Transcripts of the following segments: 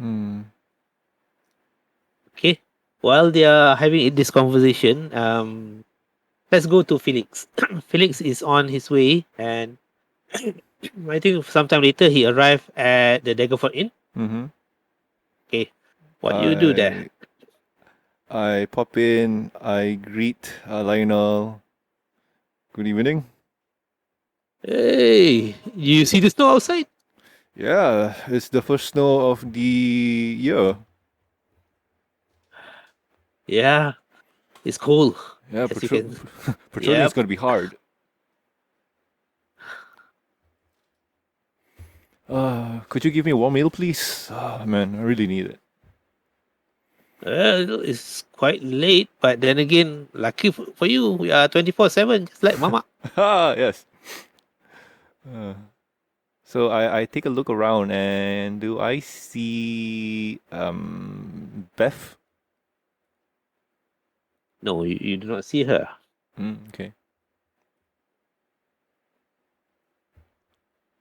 Hmm. Okay. While they are having this conversation, let's go to Felix. Felix is on his way, and I think sometime later he arrived at the Daggerford Inn. Mm-hmm. Okay. What do you do there? I I pop in. I greet Lionel. Good evening. Hey, you see the snow outside? Yeah, it's the first snow of the year. Yeah, it's cold. Yeah, As you can. patrolling is Yep. going to be hard. Could you give me a warm meal, please? Oh, man, I really need it. Well, it's quite late, but then again, lucky for you, we are 24/7, just like Mama. Ah, yes. Uh, so I take a look around, and do I see Beth? No, you do not see her. Okay.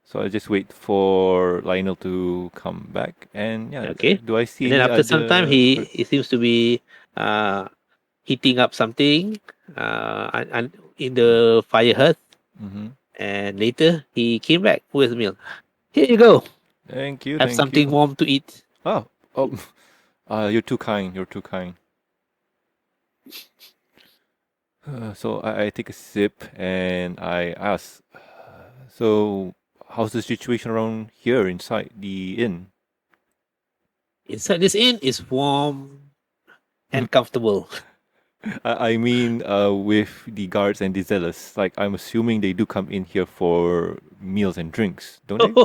So I just wait for Lionel to come back, and yeah, Okay. do I see And then any after some time, other? he seems to be uh, heating up something in the fire hearth. Mm-hmm. And later, he came back with a meal. Here you go. Thank you, Have thank something you. warm to eat. Oh, oh, you're too kind. You're too kind. So I take a sip and I ask, so how's the situation around here inside the inn? Inside this inn is warm and comfortable. I mean, with the guards and the zealots, like I'm assuming they do come in here for meals and drinks, don't they?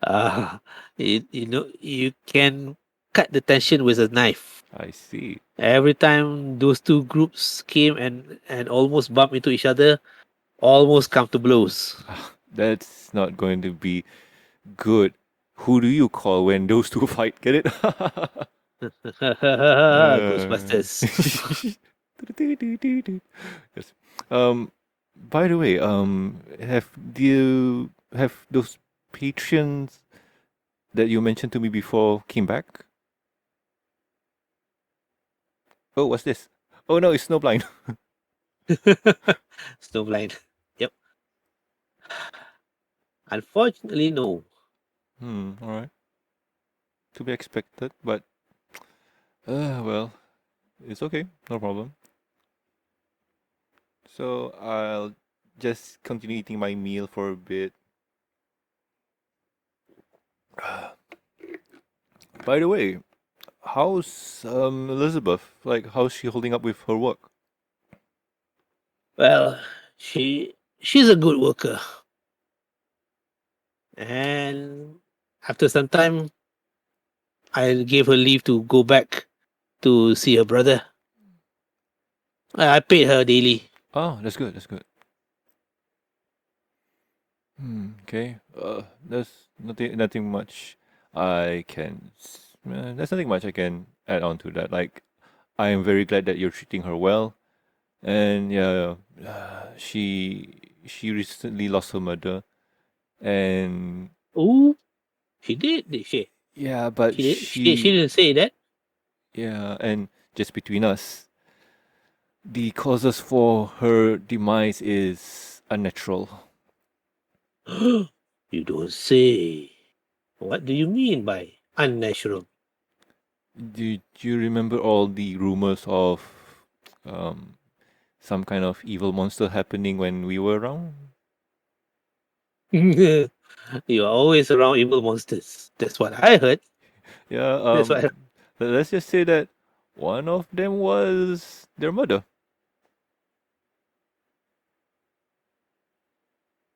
Ah, you know, you can cut the tension with a knife. I see. Every time those two groups came and almost bumped into each other, almost come to blows. That's not going to be good. Who do you call when those two fight? Get it? Uh, Ghostbusters. yes. By the way, have you have those patrons that you mentioned to me before came back? Oh, what's this? Oh no, it's Snowblind. Snowblind. Yep. Unfortunately, no. All right. To be expected, but well, it's okay, no problem. So I'll just continue eating my meal for a bit. By the way, how's Elizabeth? Like, how's she holding up with her work? Well, she's a good worker, and after some time, I gave her leave to go back to see her brother. I paid her daily. Oh, that's good. That's good. Okay. There's nothing much I can. There's nothing much I can add on to that. Like, I am very glad that you're treating her well, and yeah, she recently lost her mother, and Oh, she did she? yeah, but She didn't say that. yeah, and just between us, the causes for her demise is unnatural. You don't say. What do you mean by unnatural? Do you remember all the rumors of um, some kind of evil monster happening when we were around? You are always around evil monsters. That's what I heard. Yeah, That's what. let's just say that one of them was their mother.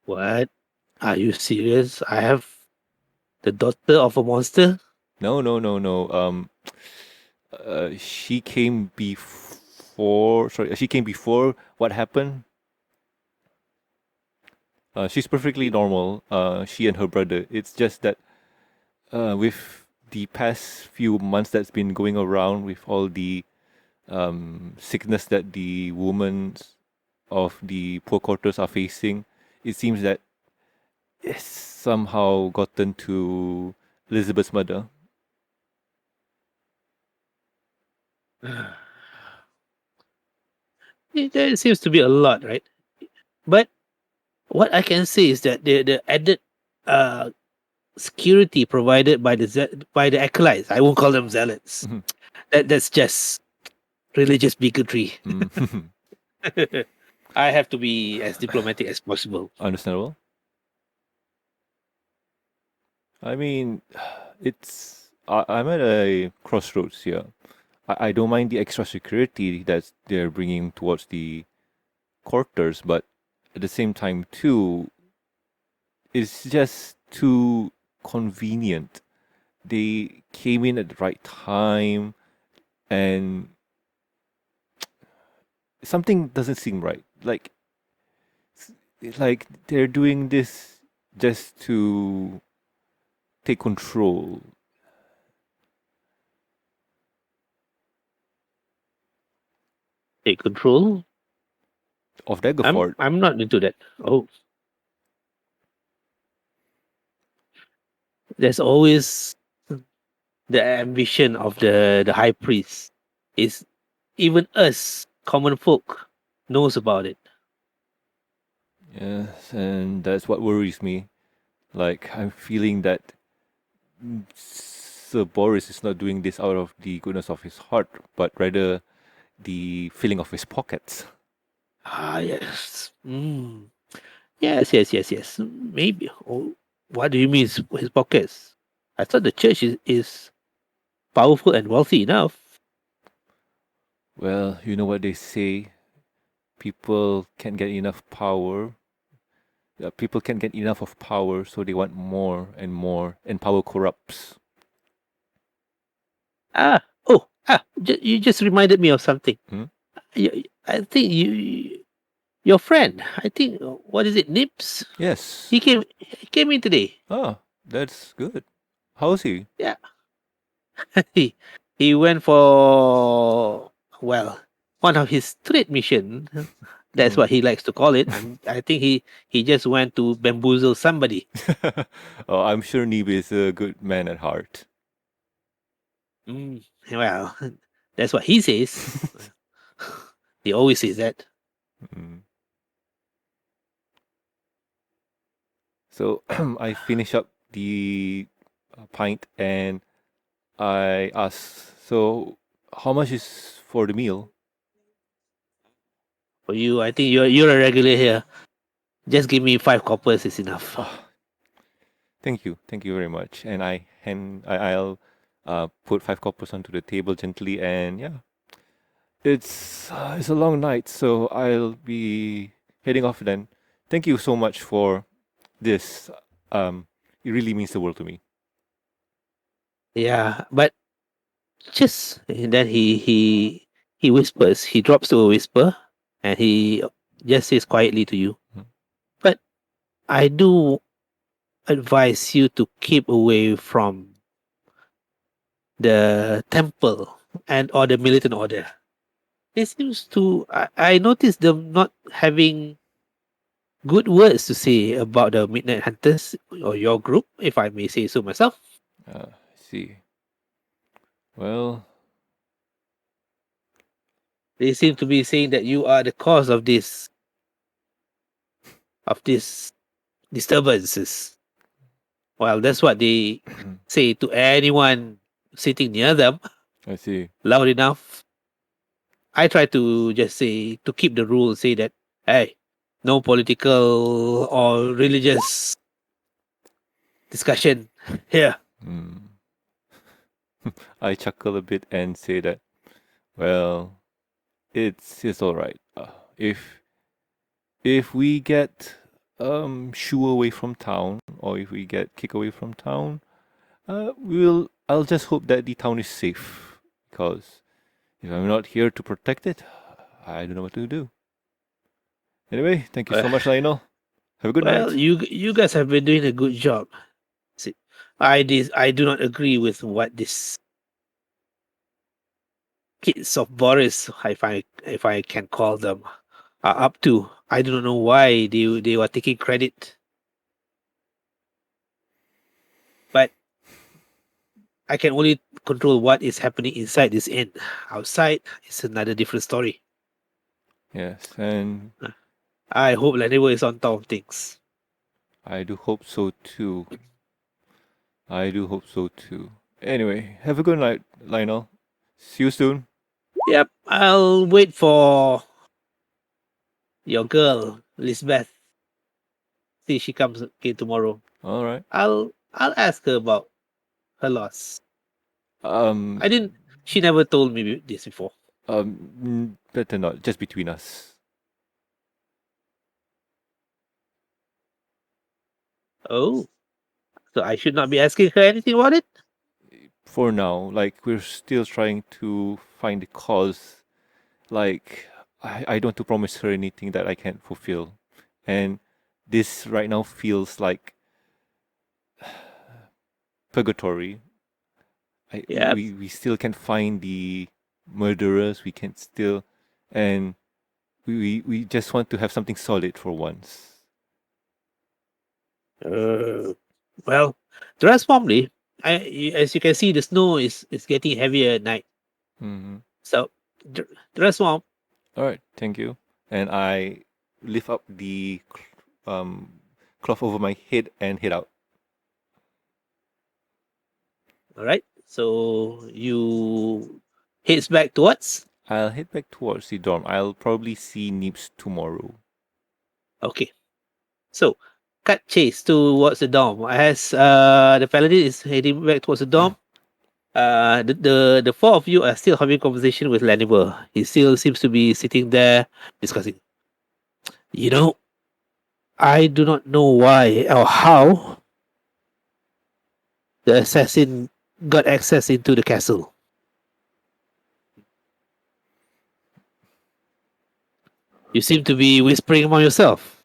What? Are you serious? I have the daughter of a monster? No, no, no, no. She came before. Sorry, she came before what happened. She's perfectly normal. She and her brother. It's just that with the past few months that's been going around with all the sickness that the women of the poor quarters are facing, it seems that it's somehow gotten to Elizabeth's mother. There seems to be a lot, right? But what I can say is that the added uh, security provided by by the acolytes, I won't call them zealots. That's just religious bigotry. Mm. I have to be as diplomatic as possible. Understandable. I mean, I'm at a crossroads here. I don't mind the extra security that they're bringing towards the quarters, but at the same time, too, it's just too convenient. They came in at the right time, and something doesn't seem right. Like they're doing this just to take control. Take control. Of Daggerford. I'm not into that. Oh, there's always the ambition of the high priest. Is even us common folk knows about it. Yes, and that's what worries me. Like I'm feeling that Sir Boris is not doing this out of the goodness of his heart, but rather the filling of his pockets. Ah, yes. Mm. Yes. Maybe. Oh, what do you mean his pockets? I thought the church is powerful and wealthy enough. Well, you know what they say. People can't get enough power. People can't get enough of power, so they want more and more, and power corrupts. You just reminded me of something. Hmm? I think your friend. I think what is it, Nips? Yes. He came in today. Ah, that's good. How's he? Yeah, he went for one of his trade mission. That's Hmm. what he likes to call it. I think he just went to bamboozle somebody. Oh, I'm sure Neeb is a good man at heart. Mm, well, that's what he says. He always says that. Mm. So I finish up the pint and I ask, so how much is for the meal? For you, I think you're a regular here. Just give me 5 coppers is enough. Ah, thank you very much. And I'll put 5 coppers onto the table gently, and yeah, it's a long night, so I'll be heading off then. Thank you so much for this. It really means the world to me. Yeah, but just and then he whispers. He drops to a whisper, and he just says quietly to you. Mm. But I do advise you to keep away from the temple and or the militant order. It seems to I noticed them not having good words to say about the Midnight Hunters or your group, if I may say so myself. I see. Well, They seem to be saying that you are the cause of this disturbances. Well, that's what they say to anyone sitting near them I see. loud enough. I try to just say to keep the rule, say that hey, no political or religious discussion here. Mm. I chuckle a bit and say that, well, it's all right. If we get shoo away from town, or if we get kicked away from town, I'll just hope that the town is safe, because if I'm not here to protect it, I don't know what to do. Anyway, thank you so Well, much, Lionel. Have a good well, night. you guys have been doing a good job. See, I do not agree with what this kids of Boris, if I can call them, are up to. I do not know why they were taking credit, but I can only control what is happening inside this inn. Outside is another different story. Yes, and I hope Lenovo is on top of things. I do hope so too. I do hope so too. Anyway, have a good night, Lionel. See you soon. Yep, I'll wait for your girl, Lisbeth. See if she comes again tomorrow. All right. I'll ask her about her loss. Um, I didn't. She never told me this before. better not. Just between us. Oh, so I should not be asking her anything about it? For now, like we're still trying to find the cause. Like I don't want to promise her anything that I can't fulfill, and this right now feels like purgatory. Yeah. We still can't find the murderers. We can still, and we just want to have something solid for once. Well, transformly, as you can see, the snow is getting heavier at night. Mm-hmm. So, transform. All right, thank you. And I lift up the cloth over my head and head out. All right. So you heads back towards. I'll head back towards the dorm. I'll probably see Nips tomorrow. Okay. So cut chase towards the dorm. As the paladin is heading back towards the dorm, the four of you are still having conversation with Laniver. He still seems to be sitting there discussing. You know, I do not know why or how the assassin got access into the castle. You seem to be whispering among yourself.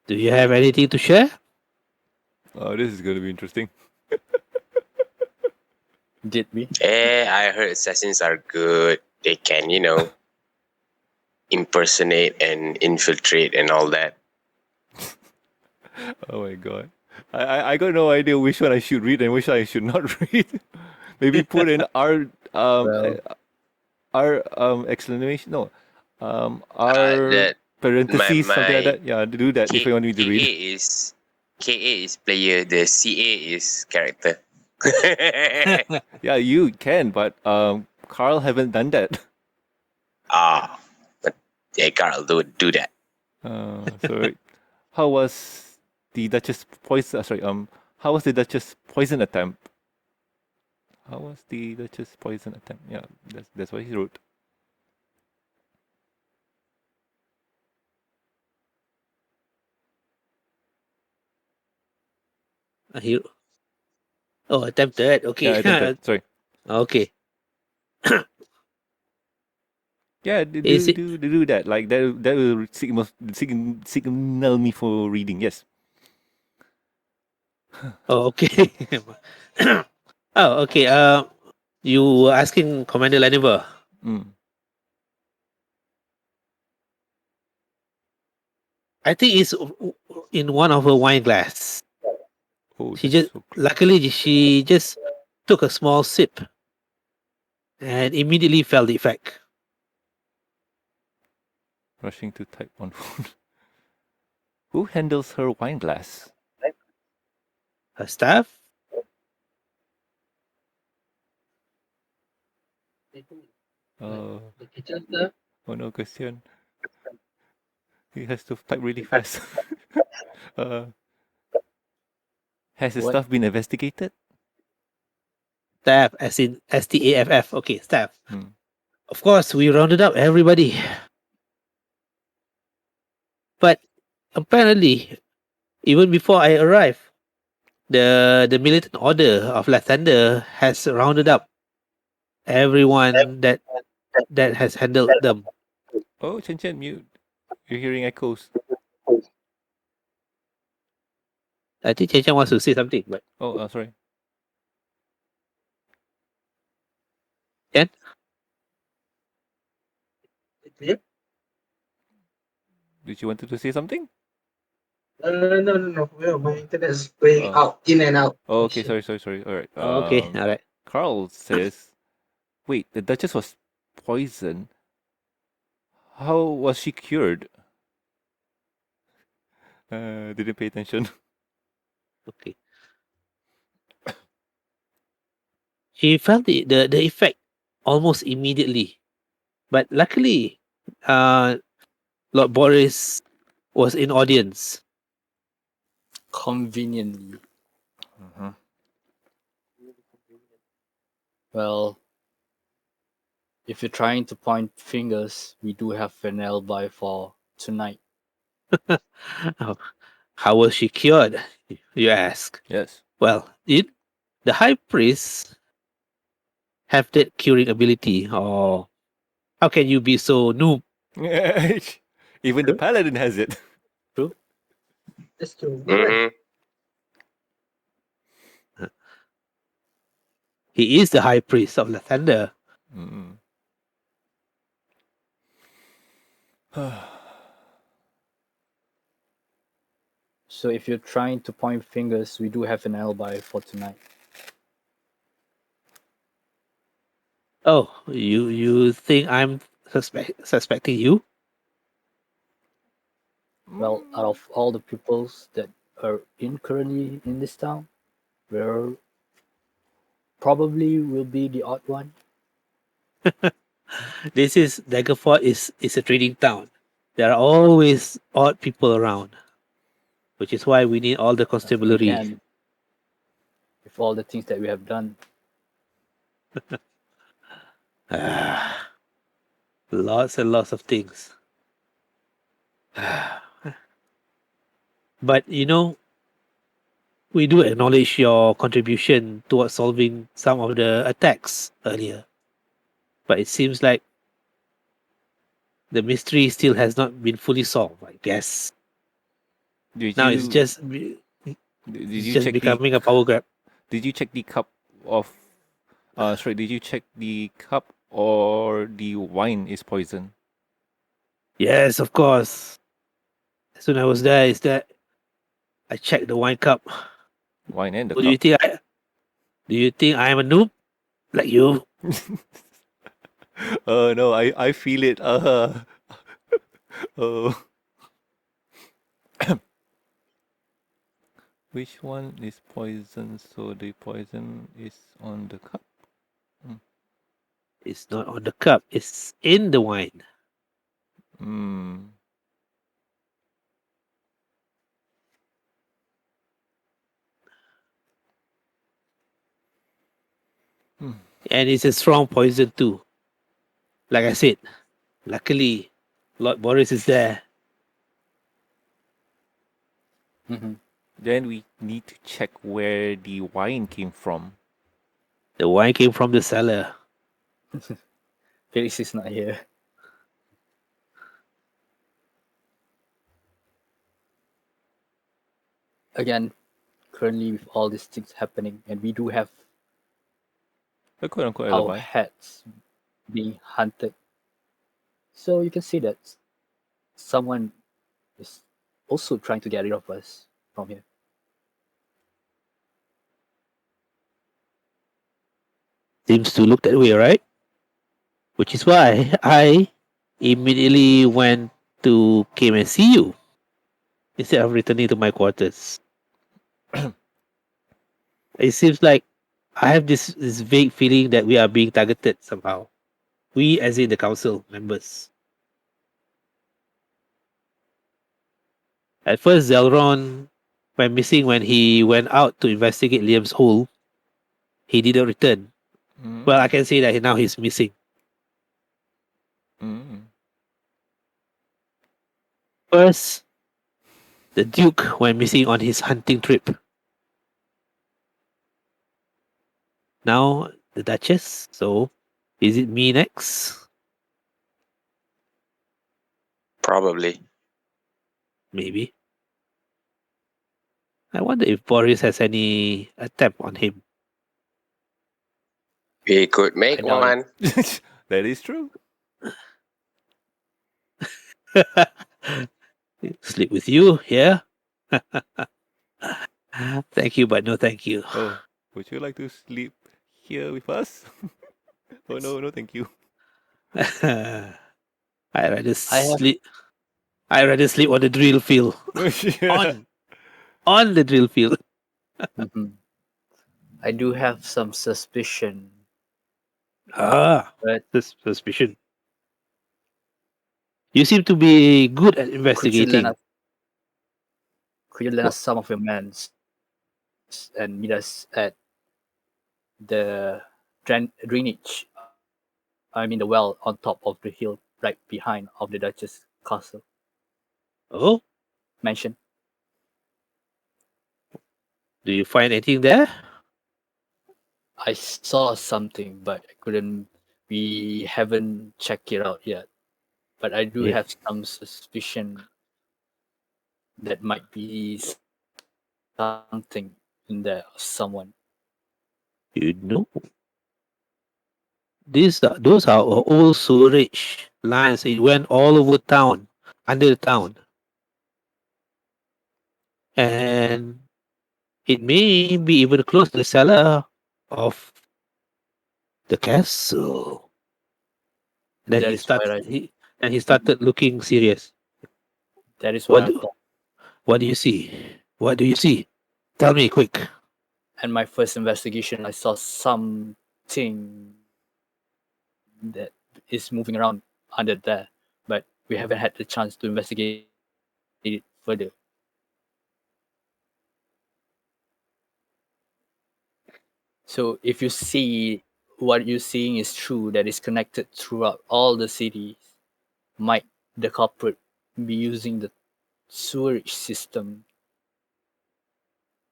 Do you have anything to share? Oh, this is going to be interesting. Did we? I heard assassins are good. They can, impersonate and infiltrate and all that. Oh my god. I got no idea which one I should read and which one I should not read. Maybe put in exclamation no. R That parentheses, my something like that. Yeah, do that if you want me to read. KA is player. The CA is character. Yeah, you can, but Carl haven't done that. But yeah, Carl do that. So how was the Duchess poison? Sorry, how was the Duchess poison attempt? How was the Duchess poison attempt? Yeah, that's what he wrote. He, attempted. Okay. Yeah, attempted. Sorry. Okay. Yeah, Is it? do that. Like that will signal me for reading. Yes. Oh, okay. Oh, okay. You were asking Commander Laniver. Mm. I think it's in one of her wine glass. Oh, She that's just so close. luckily she just took a small sip and immediately felt the effect. Rushing to type on phone. Who handles her wine glass? Her staff? Oh no, question. He has to type really fast. Has his What? stuff been investigated? Staff, as in STAFF. Okay, staff. Hmm. Of course, we rounded up everybody. But apparently, even before I arrived, the militant order of Lathander has rounded up everyone that has handled them. Oh, Chen, mute. You're hearing echoes. I think Chen Chen wants to say something, but Oh, sorry. Chen? Did you want to say something? No. Well, my internet is going Oh. out, in and out. Oh, okay, sorry. All right. Okay, all right. Carl says, "Wait, the Duchess was poisoned. How was she cured?" Didn't pay attention. Okay. She felt the effect almost immediately, but luckily, Lord Boris was in audience. Conveniently. Uh-huh. Well, if you're trying to point fingers, we do have an alibi for tonight. How was she cured? You ask. Yes. Well, did the high priest have that curing ability, or how can you be so noob? Even the paladin has it. That's true. Mm-hmm. He is the high priest of Lathander. Mm. So if you're trying to point fingers, we do have an alibi for tonight. Oh, you think I'm suspecting you? Well, out of all the peoples that are currently in this town, we're probably will be the odd one. This is Daggerford is a trading town. There are always odd people around, which is why we need all the constabulary. Again, with all the things that we have done, Lots and lots of things. But we do acknowledge your contribution towards solving some of the attacks earlier. But it seems like the mystery still has not been fully solved, I guess. Did Now you, it's just did it's you just check becoming a power grab. Did you check the cup of? Sorry. Did you check the cup or the wine is poison? Yes, of course. As soon as I was there, is that I checked the wine cup. Wine and the Who do you cup. think do you think I am a noob? Like you? Oh no, I feel it. Oh. Which one is poison? So the poison is on the cup. It's not on the cup, it's in the wine. Hmm. And it's a strong poison too. Like I said, luckily Lord Boris is there. Then we need to check where the wine came from. The wine came from the cellar. Felix is not here. Again, currently with all these things happening, and we do have A quote unquote our alibi. heads being hunted. So you can see that someone is also trying to get rid of us from here. Seems to look that way, right? Which is why I immediately went to came and see you instead of returning to my quarters. It seems like I have this vague feeling that we are being targeted somehow. We, as in the council members. At first, Zelron went missing when he went out to investigate Liam's hole. He didn't return. Well, I can say that now he's missing. First, the Duke went missing on his hunting trip. Now, the Duchess. So, is it me next? Probably. Maybe. I wonder if Boris has any attempt on him. We could make I doubt it. one. That is true. Sleep with you here? Thank you, but no thank you. Oh, would you like to sleep here with us? Oh no, no, thank you. I rather I have sleep. I rather sleep on the drill field. Yeah. On the drill field. mhm. I do have some suspicion, Ah, but this suspicion. You seem to be good at could you lend investigating. us could you lend Wha- us some of your men and meet us at the drainage? I mean the well on top of the hill right behind of the Duchess castle Oh, mansion. do you find anything there? I saw something, but I couldn't. We haven't checked it out yet. But I do Yeah. have some suspicion that might be something in there, or someone. You know, those are old sewerage lines. It went all over town, under the town, and it may be even close to the cellar of the castle. Then That he is where started. I. He started looking serious. That is what What I do, thought. what do you see? What do you see? Tell me quick. And my first investigation, I saw something that is moving around under there, but we haven't had the chance to investigate it further. So if you see what you're seeing is true, that is connected throughout all the cities, might the culprit be using the sewerage system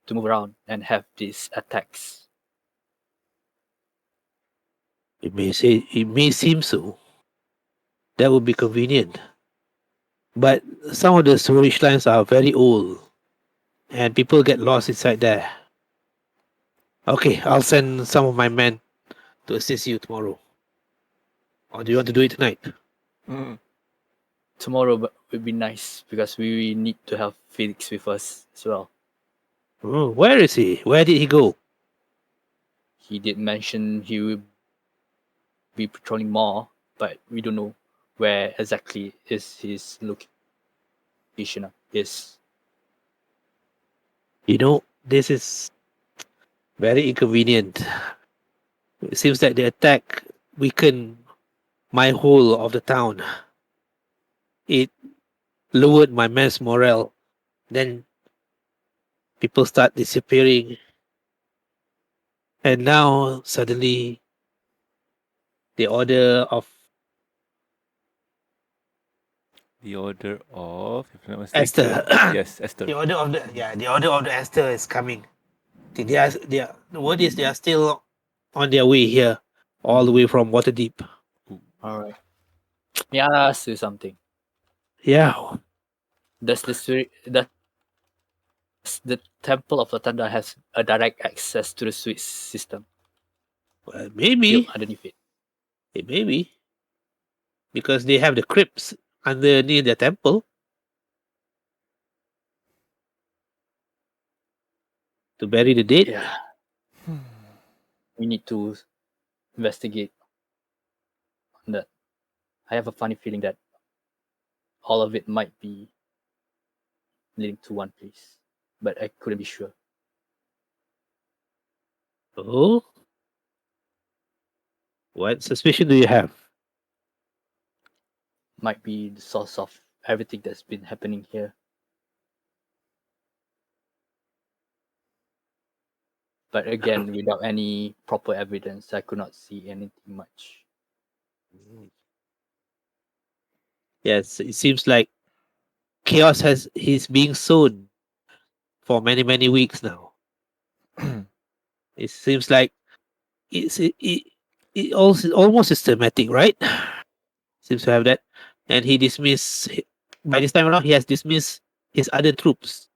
to move around and have these attacks? It may seem so. That would be convenient. But some of the storage lines are very old and people get lost inside there. Okay, I'll send some of my men to assist you tomorrow. Or do you want to do it tonight? Mm. Tomorrow would be nice because we need to have Felix with us as well. Oh, where is he? Where did he go? He did mention he will be patrolling more, but we don't know where exactly is his location is. You know, this is very inconvenient. It seems that the attack weakened my whole of the town. It lowered my men's morale. Then people start disappearing. And now suddenly the order of The order of, if I'm not Esther. mistaken, yes, Esther. The order of the Esther is coming. The word is they are still on their way here, all the way from Waterdeep. All right. May I ask you something? Yeah, Does the Temple of Latanda has a direct access to the switch system well, built maybe underneath it? it may be because they have the crypts underneath the temple to bury the dead. Yeah, we need to investigate on that. I have a funny feeling that all of it might be leading to one place, but I couldn't be sure. Oh, what suspicion do you have? Might be the source of everything that's been happening here. But again, without any proper evidence, I could not see anything much. Yes, it seems like chaos has is being sown for many weeks now. It seems like it also almost systematic, right? Seems to have that, and he dismissed. By this time around, he has dismissed his other troops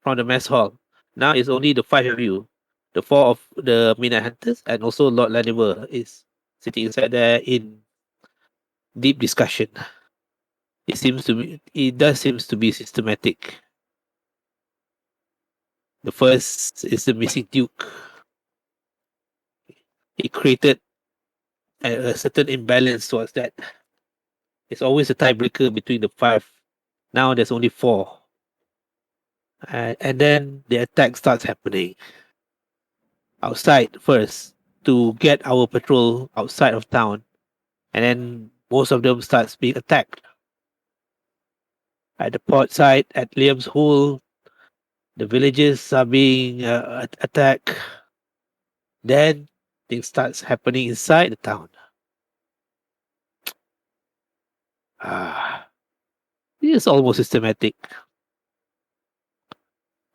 from the mess hall. Now it's only the five of you, the four of the midnight hunters, and also Lord Laniver is sitting inside there in deep discussion. It does seems to be systematic. The first is the missing Duke. It created a certain imbalance towards that. It's always a tiebreaker between the 5. Now there's only 4. And then the attack starts happening outside first to get our patrol outside of town. And then most of them starts being attacked. At the port side, at Liam's Hole, the villages are being attacked. Then things starts happening inside the town. It's almost systematic.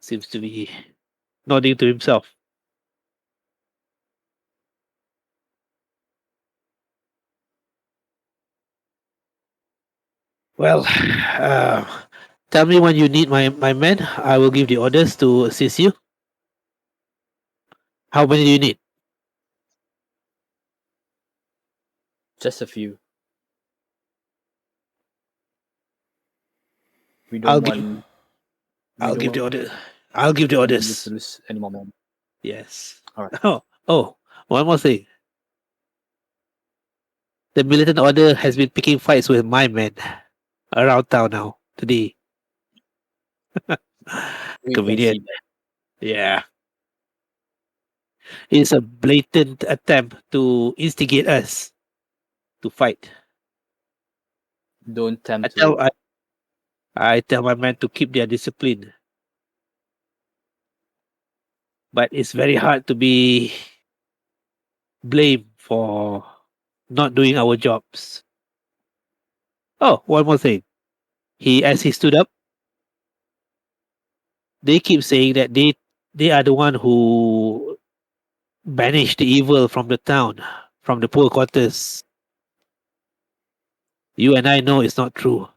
Seems to be nodding to himself. Well, tell me when you need my men. I will give the orders to assist you. How many do you need? Just a few. We I'll don't give- want. I'll give the order. I'll give the orders. To lose any more men. Yes. All right. Oh, one more thing. The militant order has been picking fights with my men around town now today. We can Convenient. see that. Yeah. It's a blatant attempt to instigate us to fight. Don't tempt I tell my men to keep their discipline. But it's very hard to be blamed for not doing our jobs. Oh, one more thing. As he stood up, they keep saying that they are the one who banished the evil from the town, from the poor quarters. You and I know it's not true.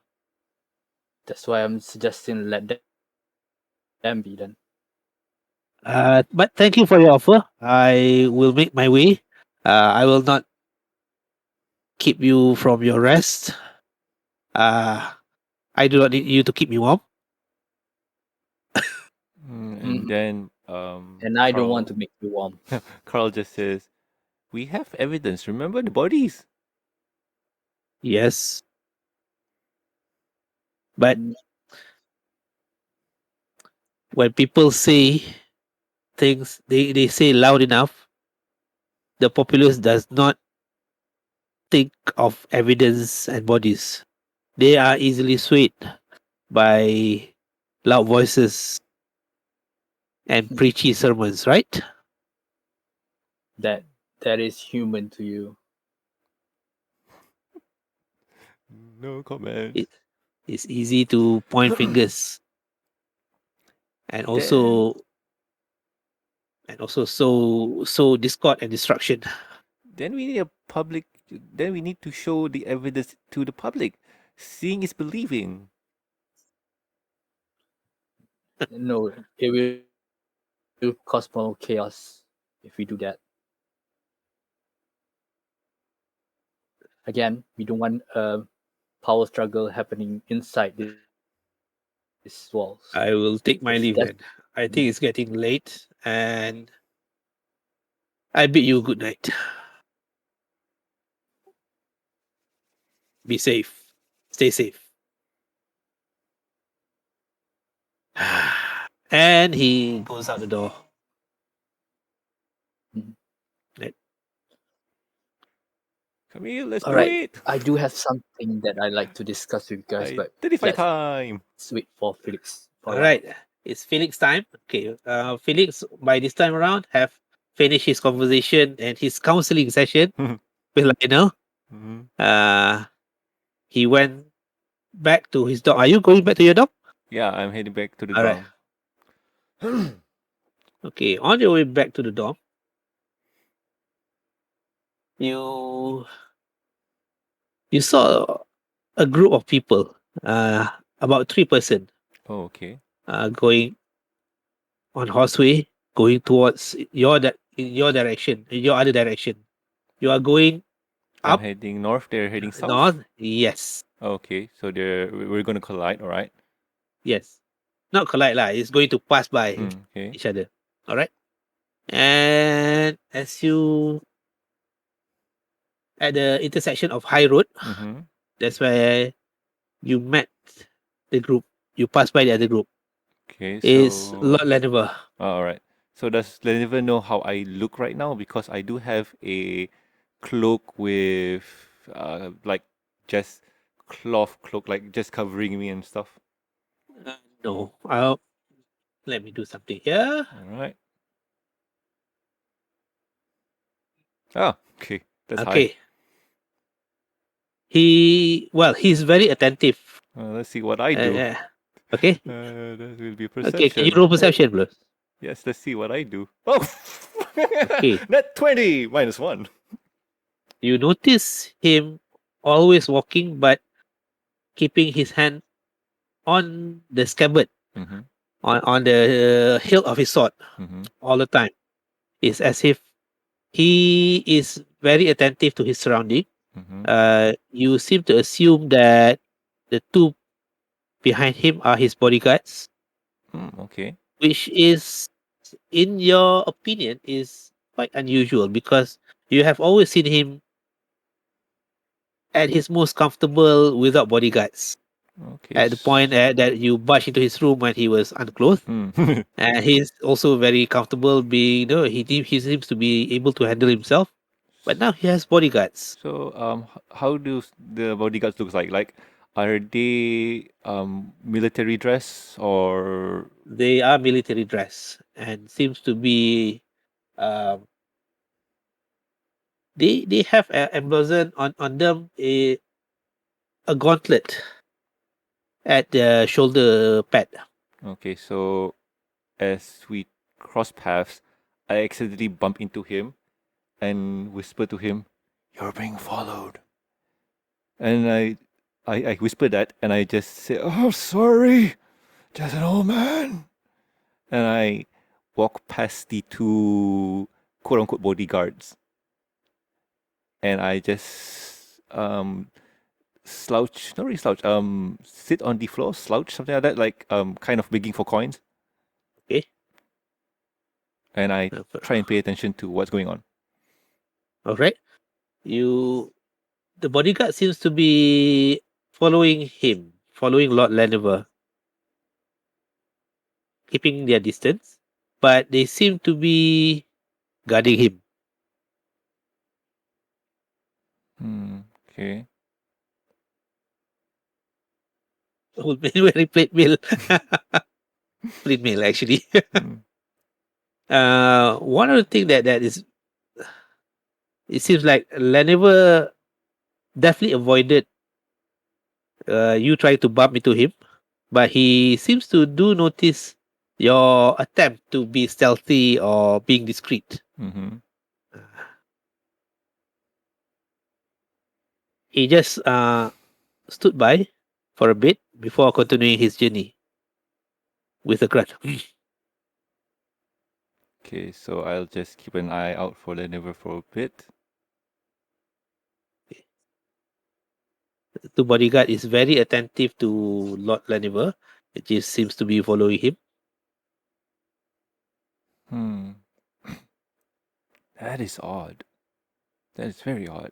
That's why I'm suggesting let them be then. But thank you for your offer. I will make my way. I will not keep you from your rest. I do not need you to keep me warm. And then And I don't want to make you warm. Carl just says, "We have evidence. Remember the bodies." Yes. But when people say things, they say loud enough, the populace does not think of evidence and bodies. They are easily swayed by loud voices and preachy sermons, right? That is human to you. No comment. It's easy to point fingers and also sow discord and destruction. Then we need a public. Then we need to show the evidence to the public. Seeing is believing. No, it will cause more chaos if we do that. Again, we don't want a power struggle happening inside these walls. I will take my leave That's- then. I think it's getting late and I bid you good night. Be safe. Stay safe. And he goes out the door. Come here, let's All do right. it. I do have something that I'd like to discuss with you guys, but 35 let's time. wait for Felix. for a All while. right. It's Felix time. Okay. Felix, by this time around, have finished his conversation and his counseling session with Lionel. He went back to his dorm. Are you going back to your dorm? Yeah, I'm heading back to the All right. dorm. Okay. On your way back to the dorm, you saw a group of people, about 3 person, Oh, okay. going on horseway, going towards your direction, in your other direction. You are going I'm up heading north. They're heading south. north. Yes, Okay, so we're gonna collide. All right. yes. Not collide lah. It's going to pass by Okay. each other. All right. And as you at the intersection of High Road, Mm-hmm. that's where you met the group. You passed by the other group. Okay. Is So. Lord Laniver. All right. So does Leniver know how I look right now? Because I do have a cloak with like just cloth cloak, like just covering me and stuff. No. Let me do something here. All right. Ah, okay. That's high. Okay. He's very attentive. Let's see what I do. Okay. That will be Okay. Can you perception. roll perception, bro? Yes, let's see what I do. Oh, Okay. net 20 -1. You notice him always walking, but keeping his hand on the scabbard, Mm-hmm. on the hilt of his sword Mm-hmm. all the time. It's as if he is very attentive to his surrounding. Mm-hmm. You seem to assume that the two behind him are his bodyguards, Okay. which is, in your opinion, is quite unusual because you have always seen him at his most comfortable without bodyguards. Okay. At the point that you barged into his room when he was unclothed, Mm. and he's also very comfortable being. He seems to be able to handle himself, but now he has bodyguards. So, how do the bodyguards look like? Like, are they military dress or? They are military dress and seems to be. Um, they have emblazoned on them a gauntlet at the shoulder pad. Okay, so as we cross paths, I accidentally bump into him and whisper to him, "You're being followed." And I whisper that, and I just say, "Oh, sorry, just an old man." And I walk past the two quote unquote bodyguards, and I just slouch, not really slouch, sit on the floor, slouch, something like that, like kind of begging for coins. Okay. And I try and pay attention to what's going on. All right. The bodyguard seems to be following him, following Lord Laniver, keeping their distance, but they seem to be guarding him. Okay. Old man wearing plate mail. Plate mail, actually. One of the things that is, it seems like Laniver definitely avoided you trying to bump into him, but he seems to do notice your attempt to be stealthy or being discreet. Mm-hmm. He just stood by for a bit before continuing his journey with a grunt. Okay, so I'll just keep an eye out for Leniver for a bit. The bodyguard is very attentive to Lord Laniver. It just seems to be following him. That is odd. That is very odd.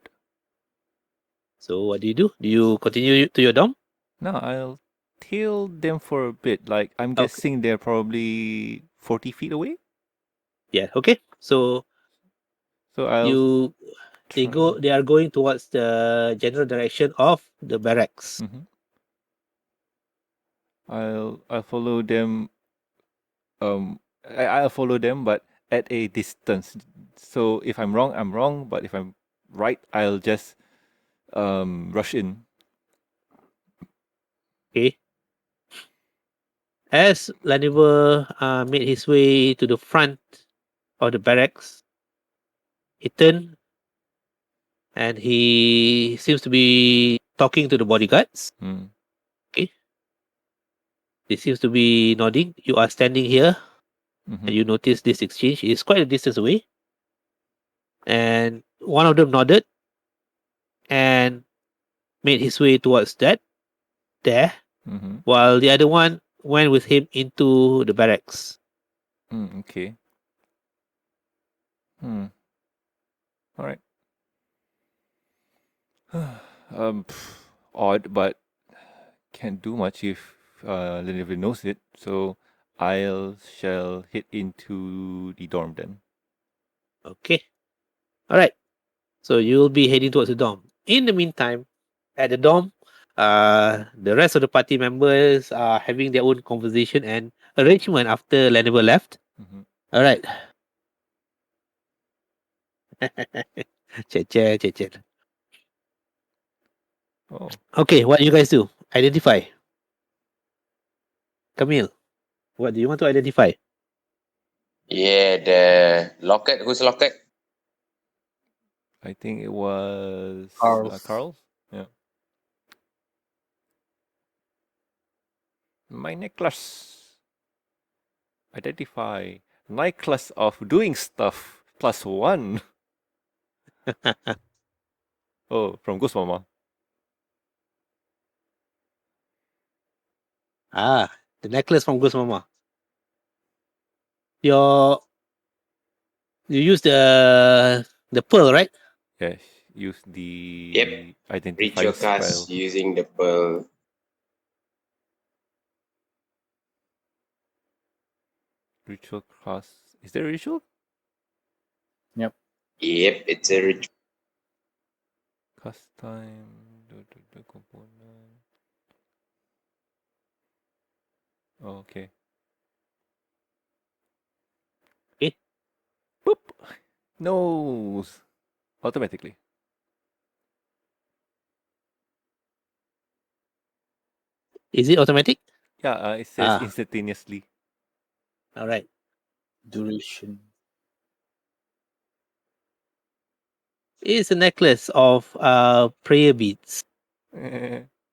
So what do? Do you continue to your dom? No, I'll tail them for a bit. Like, I'm Okay. guessing they're probably 40 feet away. Yeah. Okay. So So I'll they are going towards the general direction of the barracks. I'll follow them. I'll follow them, but at a distance. So if I'm wrong, I'm wrong. But if I'm right, I'll just rush in. Okay. As Laniver made his way to the front of the barracks, he turned and he seems to be talking to the bodyguards. Okay. They seems to be nodding. You are standing here and you notice this exchange. It's quite a distance away. And one of them nodded and made his way towards there, while the other one went with him into the barracks. Okay. All right. Odd, but can't do much if Lenivia knows it. So shall head into the dorm then. Okay. All right. So you'll be heading towards the dorm. In the meantime, at the dorm, the rest of the party members are having their own conversation and arrangement after Leniver left. Mm-hmm. All right. Check. Oh, Okay, what you guys do? Identify. Camille, what do you want to identify? Yeah, the locket. Who's locket? I think it was Carl's. Carl's. Yeah. My necklace. Identify. Necklace of doing stuff +1. Oh, from Ghost Mama. The necklace from Ghost Mama. You use the pearl, right? Yes. Use the Yep. identify Ritual spell. cast using the pearl. Ritual class. Is there a ritual? Yep, it's a ritual. Cast time. The component. Oh, okay. Okay. Boop. Nose. Automatically. Is it automatic? Yeah, it says Ah. instantaneously. All right. Duration. It's a necklace of prayer beads.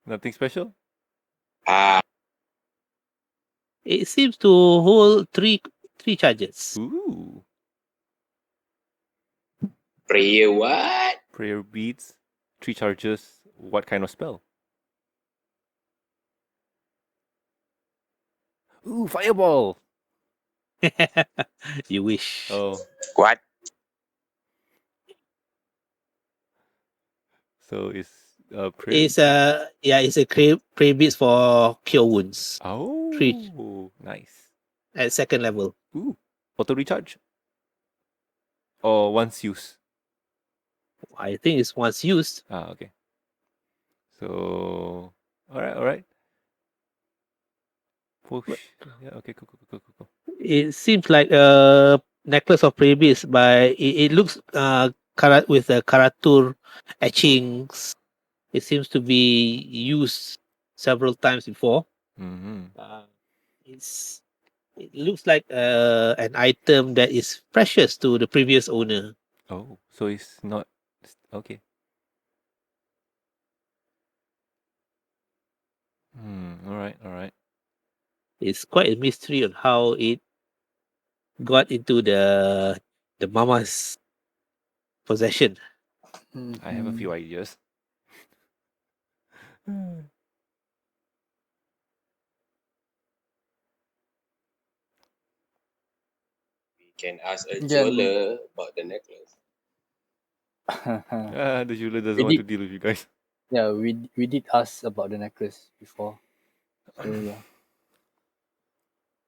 Nothing special? It seems to hold three charges. Ooh. Prayer what? Prayer beads. 3 charges. What kind of spell? Ooh, fireball. You wish. Oh, What? so it's prayer. It's a prayer beads for cure wounds Oh, nice. at second level. Ooh, auto recharge. Or once used. I think it's once used. Okay. So, all right. Push. Yeah. Okay. Cool. It seems like a necklace of prayer beads, but it looks with karatur etchings. It seems to be used several times before. Mm-hmm. It looks like an item that is precious to the previous owner. Oh, so it's not okay. All right. It's quite a mystery on how it got into the mama's possession. I have a few ideas. We can ask a Yeah. jeweler about the necklace. The jeweler doesn't We want to did- deal with you guys. Yeah, we did ask about the necklace before. So yeah.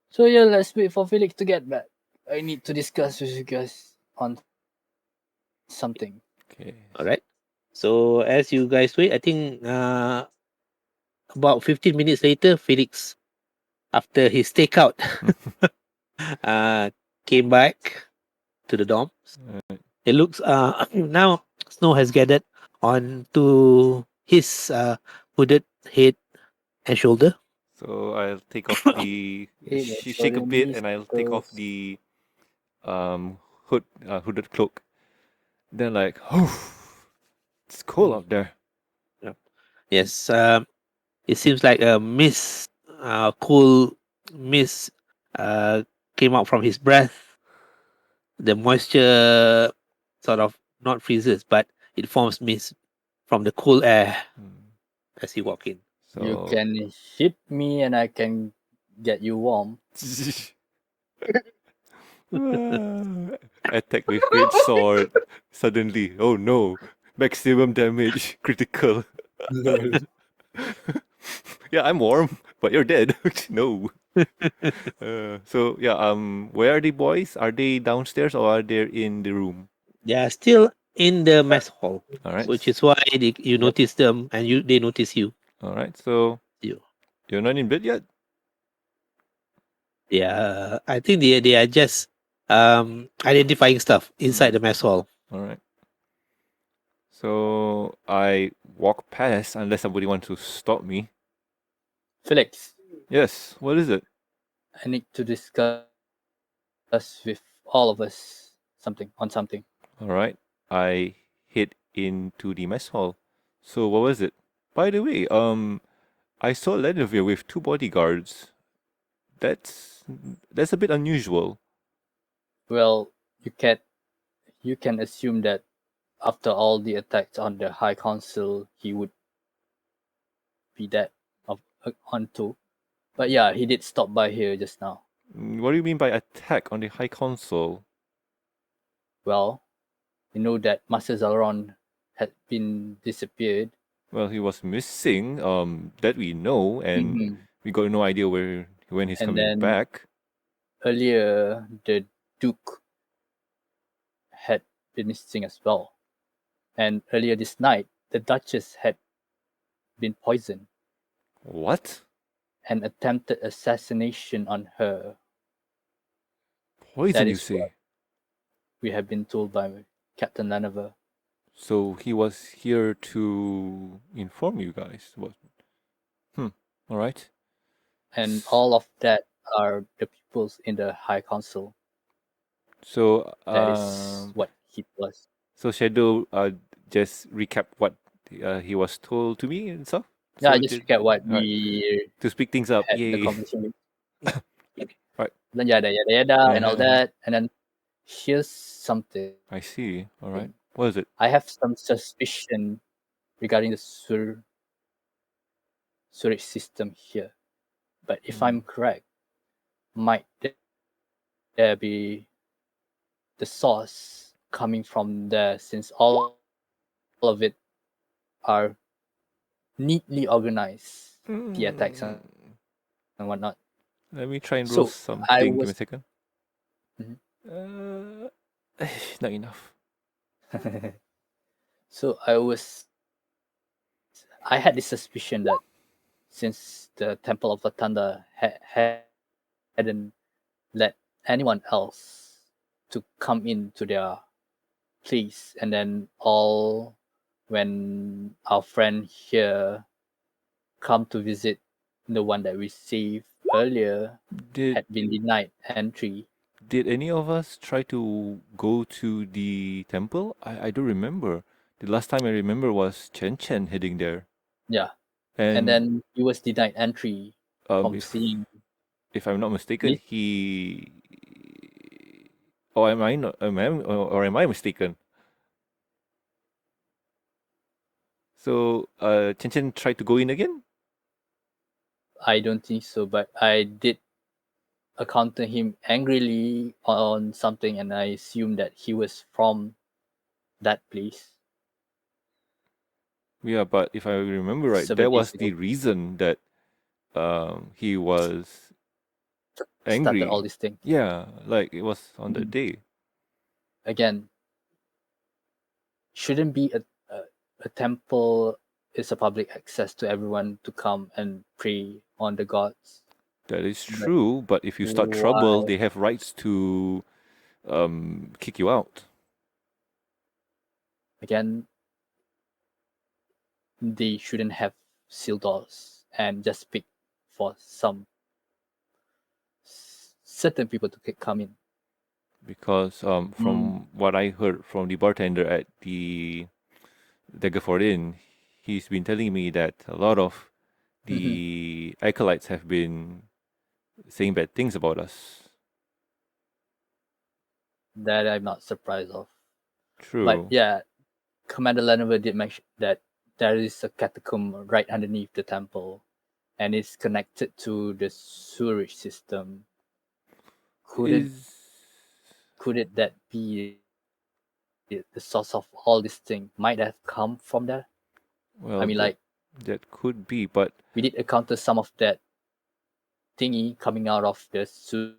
So yeah, let's wait for Felix to get back. I need to discuss with you guys on something. Okay. All right. So as you guys wait, I think about 15 minutes later, Felix, after his takeout, came back to the dorm. It looks now snow has gathered onto his hooded head and shoulder. So I'll take off the Hey, that's shake a bit, already and I'll take off close. the hooded cloak. Then like, it's cold out there. Yes, it seems like a cool mist came out from his breath. The moisture sort of not freezes, but it forms mist from the cool air as you walk in. So You can hit me and I can get you warm. Attack with great sword. Suddenly, oh no, maximum damage, critical. Yeah, I'm warm, but you're dead. No. So yeah, where are the boys? Are they downstairs or are they in the room? They are still in the mess hall, All right. which is why you Yep. notice them and they notice you. All right. So You. you're not in bed yet. Yeah, I think they are just identifying stuff inside the mess hall. All right. So I walk past unless somebody wants to stop me. Felix, Yes. What is it? I need to discuss with all of us something. All right. I hit into the mess hall. So what was it? By the way, I saw Lenevere with 2 bodyguards. That's a bit unusual. Well, you can assume that after all the attacks on the High Council, he would be dead on too. But yeah, he did stop by here just now. What do you mean by attack on the High Council? Well, you know that Master Zalron had been disappeared. Well, he was missing. That we know, and Mhm. we got no idea when he's And coming then- back. Earlier, the Duke had been missing as well. And earlier this night, the Duchess had been poisoned. What? An attempted assassination on her. Poison, That you is say? what we have been told by Captain Lanover. So he was here to inform you guys. What? All right. And all of that are the pupils in the High Council. So That is what he was. so Shadow just recap what he was told to me and stuff. Yeah, So just forget what alright. we To speak things up. had the Yay. conversation with. Right. Then yada yada yada and all Uh-huh. that. And then here's something. I see. All right. What is it? I have some suspicion regarding the sewage system here. But if I'm correct, might there be the source coming from there, since all of it are neatly organized, the attacks and whatnot. Let me try and So, roll something. I Give me a was- second. Mhm. Not enough. So I had this suspicion that since the Temple of the Thunder hadn't let anyone else to come into their place, and then all when our friend here come to visit the one that we saved earlier Did had been denied entry. did any of us try to go to the temple? I don't remember. The last time I remember was Chen Chen heading there. Yeah, And, and then he was denied entry from if, seeing. if I'm not mistaken, Lee? he. Or am I not? Or am I mistaken? So, Chen Chen tried to go in again. I don't think so, but I did encounter him angrily on something, and I assumed that he was from that place. Yeah, but if I remember right, 7 that was days the ago. reason that he was angry. Started all this thing. Yeah, like it was on that Mhm. day. Again, shouldn't be a temple is a public access to everyone to come and pray on the gods. That is But true, but if you start trouble, why- they have rights to kick you out. Again, they shouldn't have sealed doors and just pick for some certain people to come in. Because from what I heard from the bartender at the Daggerford Inn, he's been telling me that a lot of the acolytes have been saying bad things about us. That I'm not surprised of. True. But yeah, Commander Lenover did mention that there is a catacomb right underneath the temple, and it's connected to the sewerage system. Couldn't could it that be the source of all this thing might have come from there? Well, I mean, like, that could be, but we did encounter some of that thingy coming out of the sewage.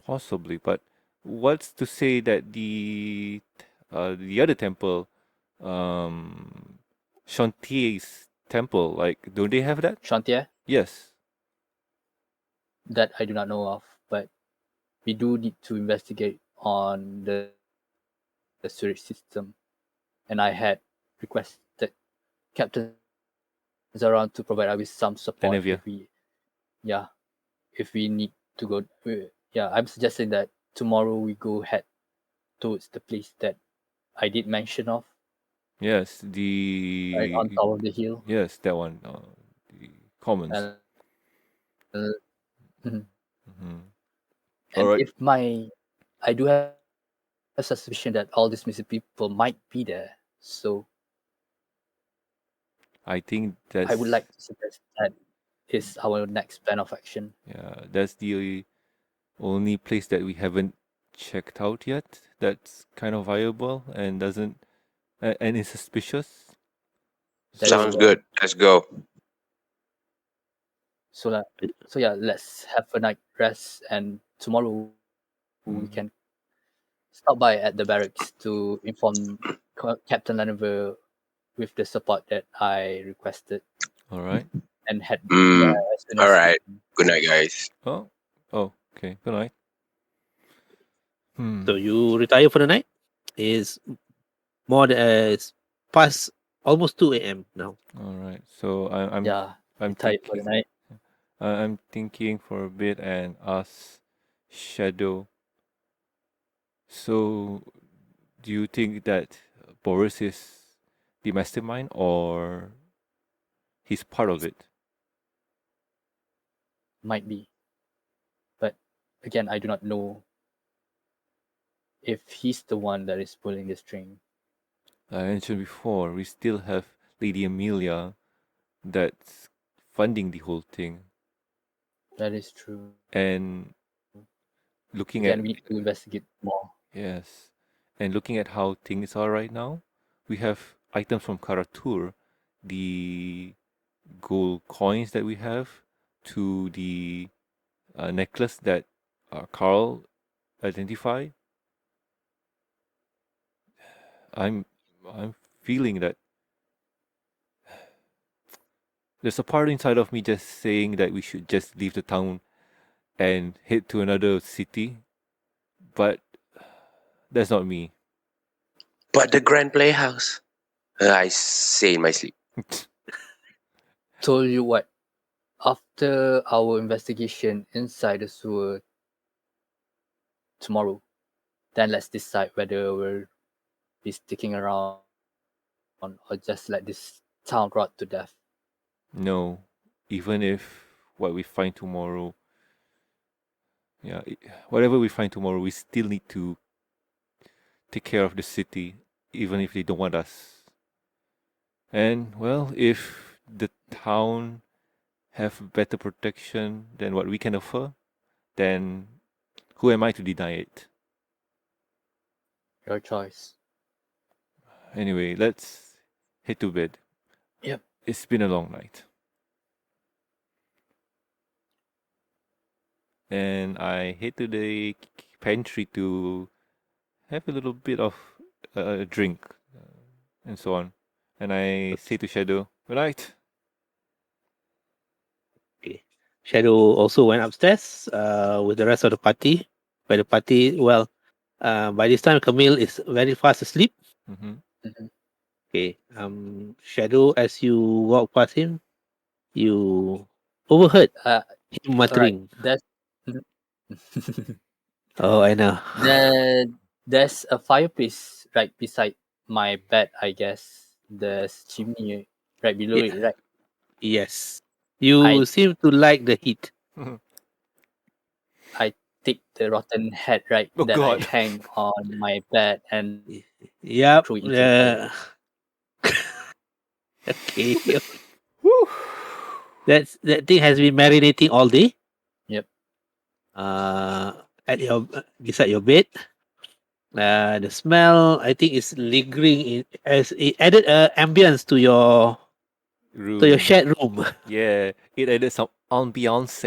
possibly. But what's to say that the other temple, Shantier's temple, like, don't they have that? Chantier, Yes. that I do not know of, but we do need to investigate on the sewage system. And I had requested Captain Zaran to provide us with some support Denevia. if we need to go. I'm suggesting that tomorrow we go head towards the place that I did mention of, Yes, right on top of the hill. yes, that one, the commons. And, mhm. Mhm. And Alright. if I do have a suspicion that all these missing people might be there, so I think that's. I would like to suggest that is our next plan of action. Yeah, that's the only place that we haven't checked out yet. That's kind of viable and doesn't and is suspicious. That is Sounds correct. good. Let's go. So let's have a night rest, and tomorrow we can stop by at the barracks to inform Captain Lanover with the support that I requested, All right. and head Mm, there as soon as all we right. can. Good night, guys. Oh, okay. Good night. So you retire for the night? Is more than it's past almost 2 a.m. now. All right. So I'm Tired for the night. I'm thinking for a bit and ask Shadow. So, do you think that Boris is the mastermind or he's part of it? Might be, but again, I do not know if he's the one that is pulling the string. I mentioned before, we still have Lady Amelia that's funding the whole thing. That is true. And looking Again, at we need to investigate more. yes, and looking at how things are right now, we have items from Karatur, the gold coins that we have, to the necklace that Carl identified. I'm feeling that there's a part inside of me just saying that we should just leave the town and head to another city, but that's not me. But the Grand Playhouse. I say in my sleep. Told you what? After our investigation inside the sewer tomorrow, then let's decide whether we'll be sticking around or just let this town rot to death. No, even if what we find tomorrow, whatever we find tomorrow, we still need to take care of the city, even if they don't want us. And well, if the town have better protection than what we can offer, then who am I to deny it? Your choice. Anyway, let's head to bed. Yep. It's been a long night. And I head to the pantry to have a little bit of a drink and so on. And I say to Shadow, good night. Okay. Shadow also went upstairs with the rest of the party. By the party, by this time Camille is very fast asleep. Mm-hmm. Okay. Shadow, as you walk past him, you overheard him muttering. Right. Oh, I know. There's a fireplace right beside my bed, I guess. There's chimney right below it, right? Yes. You seem to like the heat. I take the rotten head, right, Oh, that God. I hang on my bed and Yep. throw it into the fire. Okay. Whew. That thing has been marinating all day. Yep. At your beside your bed. The smell, I think, is lingering in, as it added ambience to your Room. shared room. Yeah, it added some ambiance.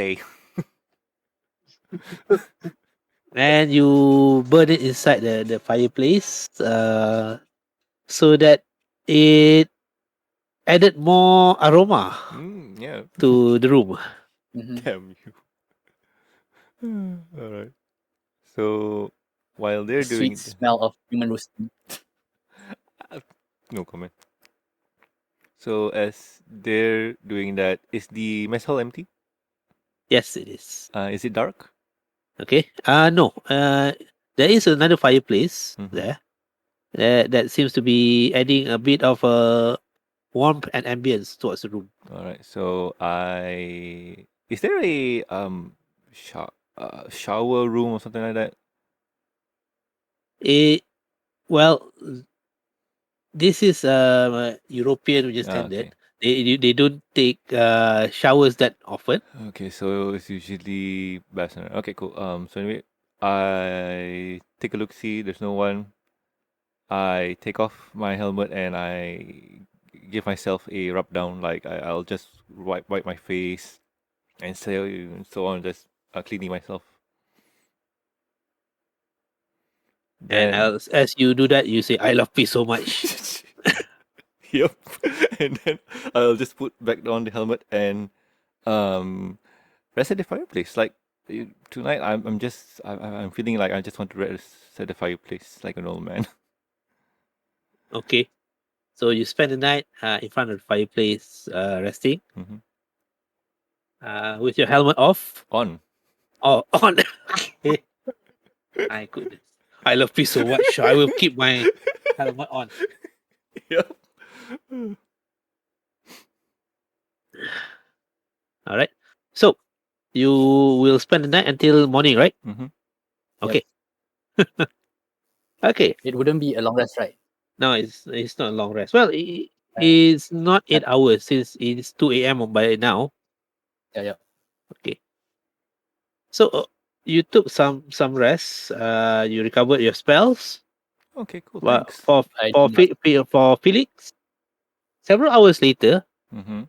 And you burn it inside the fireplace, so that it added more aroma Yeah. to the room. Mhm. Damn you. All right. So while they're The sweet doing smell of human roasting. no comment. So as they're doing that, is the mess hall empty? Yes, it is. Is it dark? Okay. No. There is another fireplace Mhm. there. That seems to be adding a bit of a warmth and ambience towards the room. All right. So is there a shower room or something like that? Well, this is European, which is standard. Okay. They don't take showers that often. Okay. So it's usually best. Okay. Cool. So anyway, I take a look. See, there's no one. I take off my helmet and I give myself a rub down. Like I'll just wipe my face and so on, just cleaning myself. And Then, as you do that, you say, "I love peace so much." yep, and then I'll just put back on the helmet and rest at the fireplace. Like tonight, I'm feeling like I just want to rest at the fireplace like an old man. Okay. So you spend the night in front of the fireplace, resting, Mhm. with your helmet off On. or on. Okay. My goodness. I love peace so much. I will keep my helmet on. Yep. All right. So you will spend the night until morning, right? Mm-hmm. Okay. Okay. It wouldn't be a long rest, right? No, it's not a long rest. Well, Uh, it's not uh, 8 hours since it's 2 a.m. by now. yeah. Okay. So you took some rest. You recovered your spells. Okay, cool. But Thanks. I did not. For Felix, several hours later, Mm-hmm.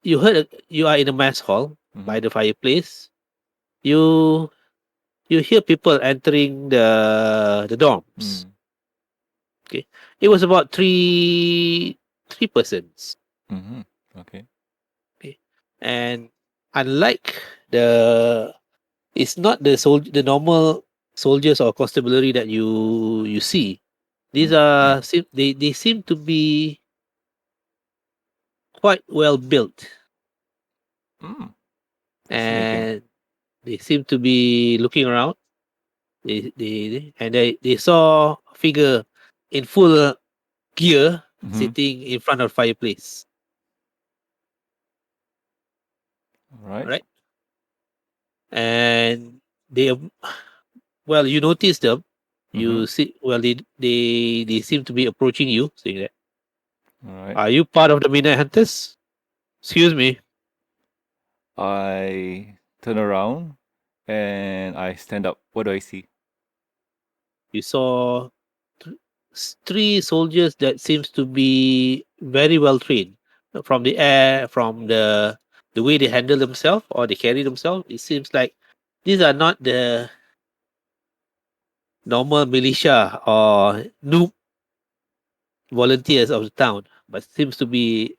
you heard you are in a mess hall by Mm-hmm. the fireplace. You you hear people entering the dorms. Mm. Okay, it was about three persons. Mm-hmm. Okay. Okay, and unlike it's not the normal soldiers or constabulary that you see. These Mm. are they seem to be quite well built, Mm. Fascinating. and they seem to be looking around. They saw a figure in full gear Mm-hmm. sitting in front of fireplace. All right. All right, and they well, you notice them. Mm-hmm. You see, well, they seem to be approaching you, saying that, All right. "Are you part of the Midnight Hunters?" Excuse me. I turn around and I stand up. What do I see? You saw three soldiers that seems to be very well trained from the air, from the way they handle themselves or they carry themselves. It seems like these are not the normal militia or noob volunteers of the town, but seems to be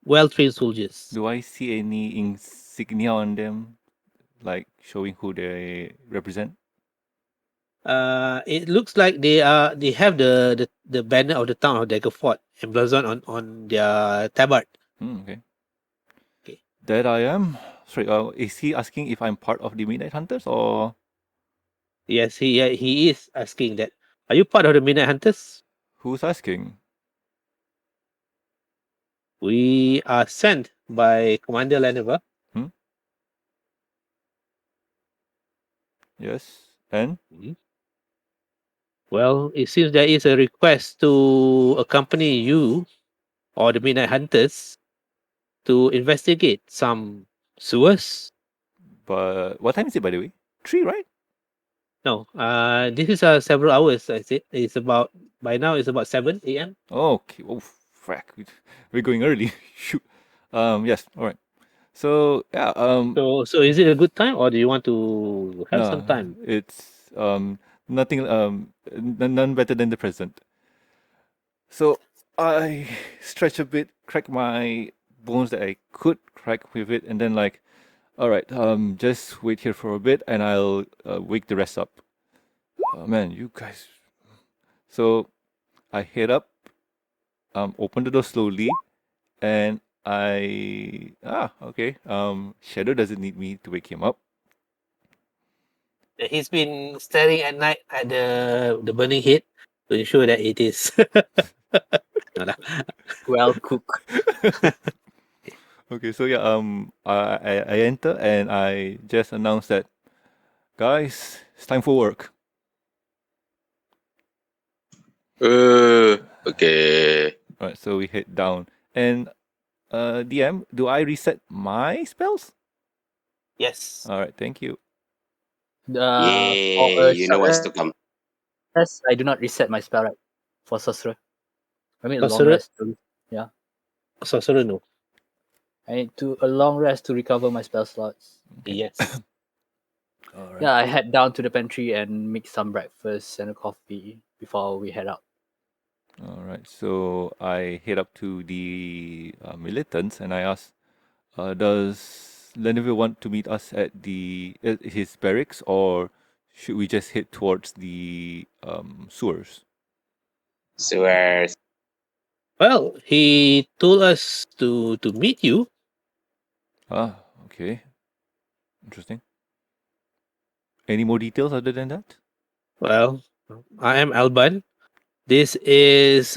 well trained soldiers. Do I see any insignia on them, like showing who they represent? It looks like they have the banner of the town of Daggerfort emblazoned on their tabard. Okay. Okay. That I am. Sorry, is he asking if I'm part of the Midnight Hunters or Yes, he is asking that. Are you part of the Midnight Hunters? who's asking? We are sent by Commander Lenover Hmm? Yes. And? Mhm. Well, it seems there is a request to accompany you or the Midnight Hunters to investigate some sewers. But what time is it, by the way? 3, right? No, this is several hours. I said it's about by now it's about 7 a.m. Okay. Oh, frack. We're going early. Shoot. Yes. All right. So yeah. So is it a good time, or do you want to have some No, time? it's nothing. None better than the present. So I stretch a bit, crack my bones that I could crack with it, and then like, all right, just wait here for a bit, and I'll wake the rest up. Oh man, you guys. So I head up, open the door slowly, and okay. Shadow doesn't need me to wake him up. He's been staring at night at the burning head to ensure that it is. No lah. Well cooked. Okay, so yeah, I enter and I just announce that, guys, it's time for work. Okay. All right, so we head down. And DM, do I reset my spells? Yes. All right, thank you. For Yay, a you know what's to short come. rest, I do not reset my spell, right? For sorcerer. I mean a long Sorcerer? rest. Sorcerer, no. I need a long rest to recover my spell slots. Yes. All right. Yeah, I head down to the pantry and make some breakfast and a coffee before we head out. All right, so I head up to the militants and I ask, does Leneville want to meet us at his barracks, or should we just head towards the sewers? Sewers. Well, he told us to meet you. Ah, okay. Interesting. Any more details other than that? Well, I am Alban. This is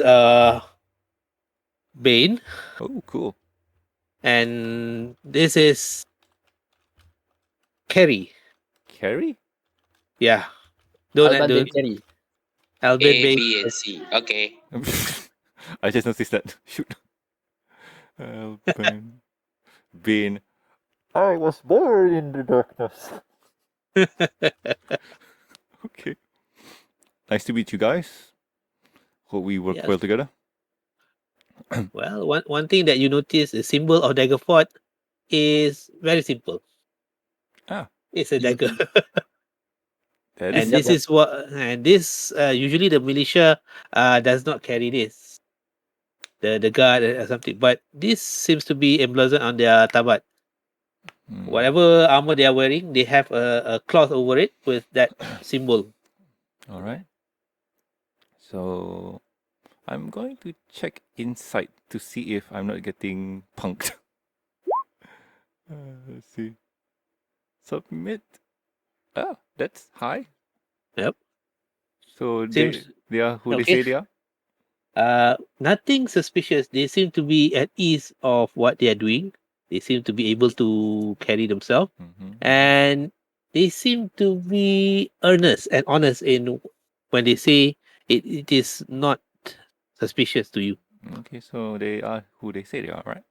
Bane, Oh, cool. and this is Kerry. Carrie? Yeah. Don't Alban do Ben Kerry. Alban A, Bane. B, and C. Okay. I just noticed that. Shoot. Alban. Bane. I was born in the darkness. Okay. Nice to meet you guys. Hope we work Yes. well together. Well, one thing that you notice, the symbol of Daggerfort is very simple. Ah. It's a dagger. That And is this usually the militia does not carry this. The guard or something, but this seems to be emblazoned on their tabat. Whatever armor they are wearing, they have a cloth over it with that symbol. All right. So I'm going to check inside to see if I'm not getting punked. Let's see. Submit. Ah, that's high. Yep. So Seems they are who they okay. say they are. Nothing suspicious. They seem to be at ease of what they are doing. They seem to be able to carry themselves, and they seem to be earnest and honest in when they say it is not suspicious to you. Okay, so they are who they say they are, right?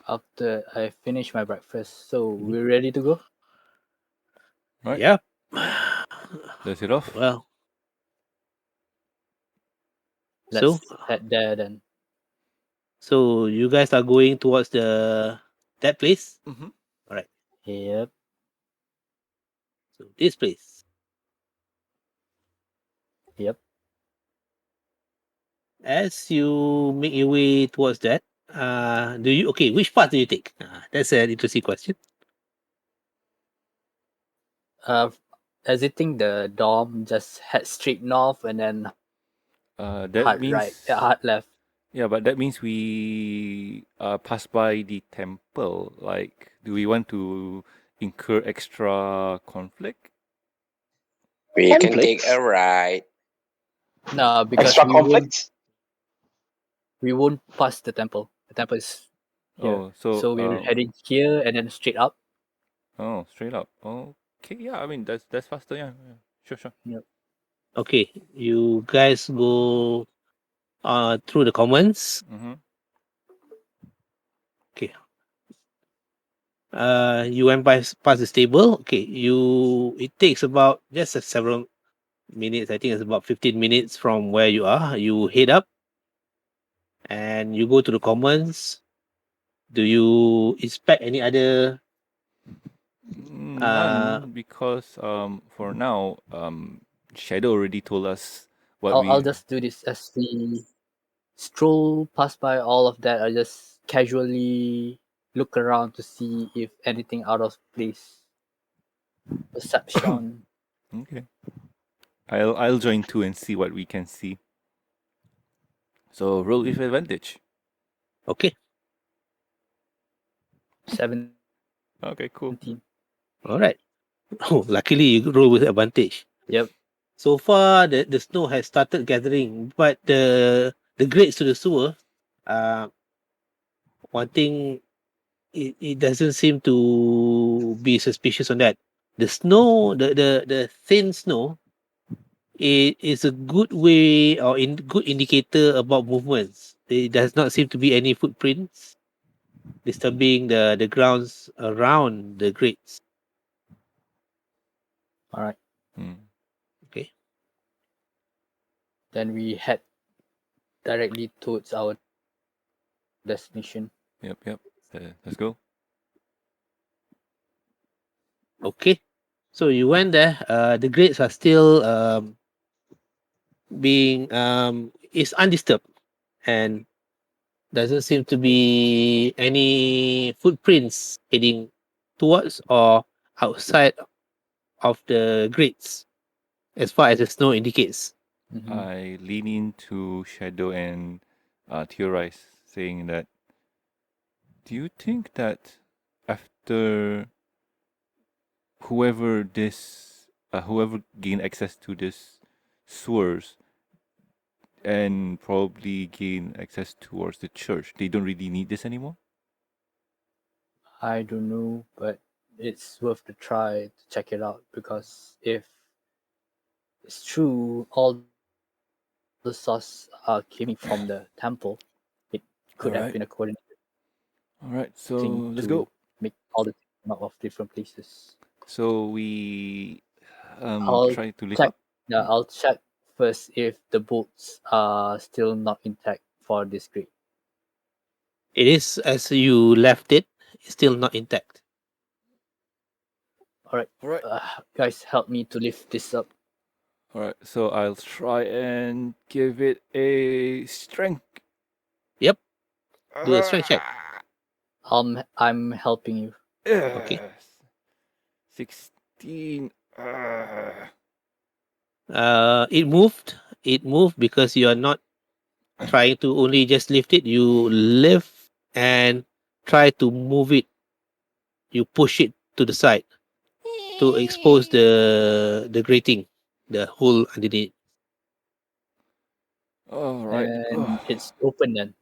After I finish my breakfast, so we're ready to go. Right. Yep. Let's head off. Well, Let's head there then. so you guys are going towards that place. All right. Yep. So this place. Yep. As you make your way towards that, which path do you take? That's an interesting question. Exiting the dorm, just head straight north and then That hard means right, hard left. Yeah, but that means we pass by the temple. Like, do we want to incur extra conflict? We can Conflicts? take a ride. No, because Extra we won't, conflicts? we won't pass the temple. The temple is here. Oh, so So we're heading here and then straight up. oh, straight up. Okay, yeah. I mean that's faster. Yeah, yeah. Sure. Yep. Okay, you guys go through the commons. Mm-hmm. Okay. You went past the stable. Okay, it takes about just several minutes. I think it's about 15 minutes from where you are. You head up and you go to the commons. Do you inspect any other None, because for now Shadow already told us what I'll we. just do this as we stroll past by all of that. I just casually look around to see if anything out of place. Perception. Okay. I'll join too and see what we can see. So roll with advantage. Okay. 17. Okay, cool. All right. Oh, luckily you roll with advantage. Yep. So far, the snow has started gathering, but the grades to the sewer, one thing, it doesn't seem to be suspicious on that. The snow, the thin snow, it is a good way or good indicator about movements. There does not seem to be any footprints disturbing the grounds around the grates. All right. Okay. Then we head directly towards our destination. Yep. Let's go. Okay. So you went there. The grates are still being is undisturbed and doesn't seem to be any footprints heading towards or outside of the grates as far as the snow indicates. Mhm. I lean into Shadow and theorize, saying that, do you think that after whoever gained access to this sewers and probably gain access towards the church, they don't really need this anymore? I don't know, but it's worth the try to check it out, because if it's true, all the source are coming from the temple, it could have Alright. been a coordinating Alright, so let's to go. make all the come out of different places. So we I'll try to lift check. up. Yeah, I'll check first if the bolts are still not intact for this grade. It is as you left it, it's still not intact. All right, Alright. guys, help me to lift this up. Alright, so I'll try and give it a strength. Yep. Do a strength check. I'm helping you. Okay. 16. It moved. It moved because you are not trying to only just lift it. You lift and try to move it. You push it to the side to expose the grating, the hole underneath. Alright. And it's open then.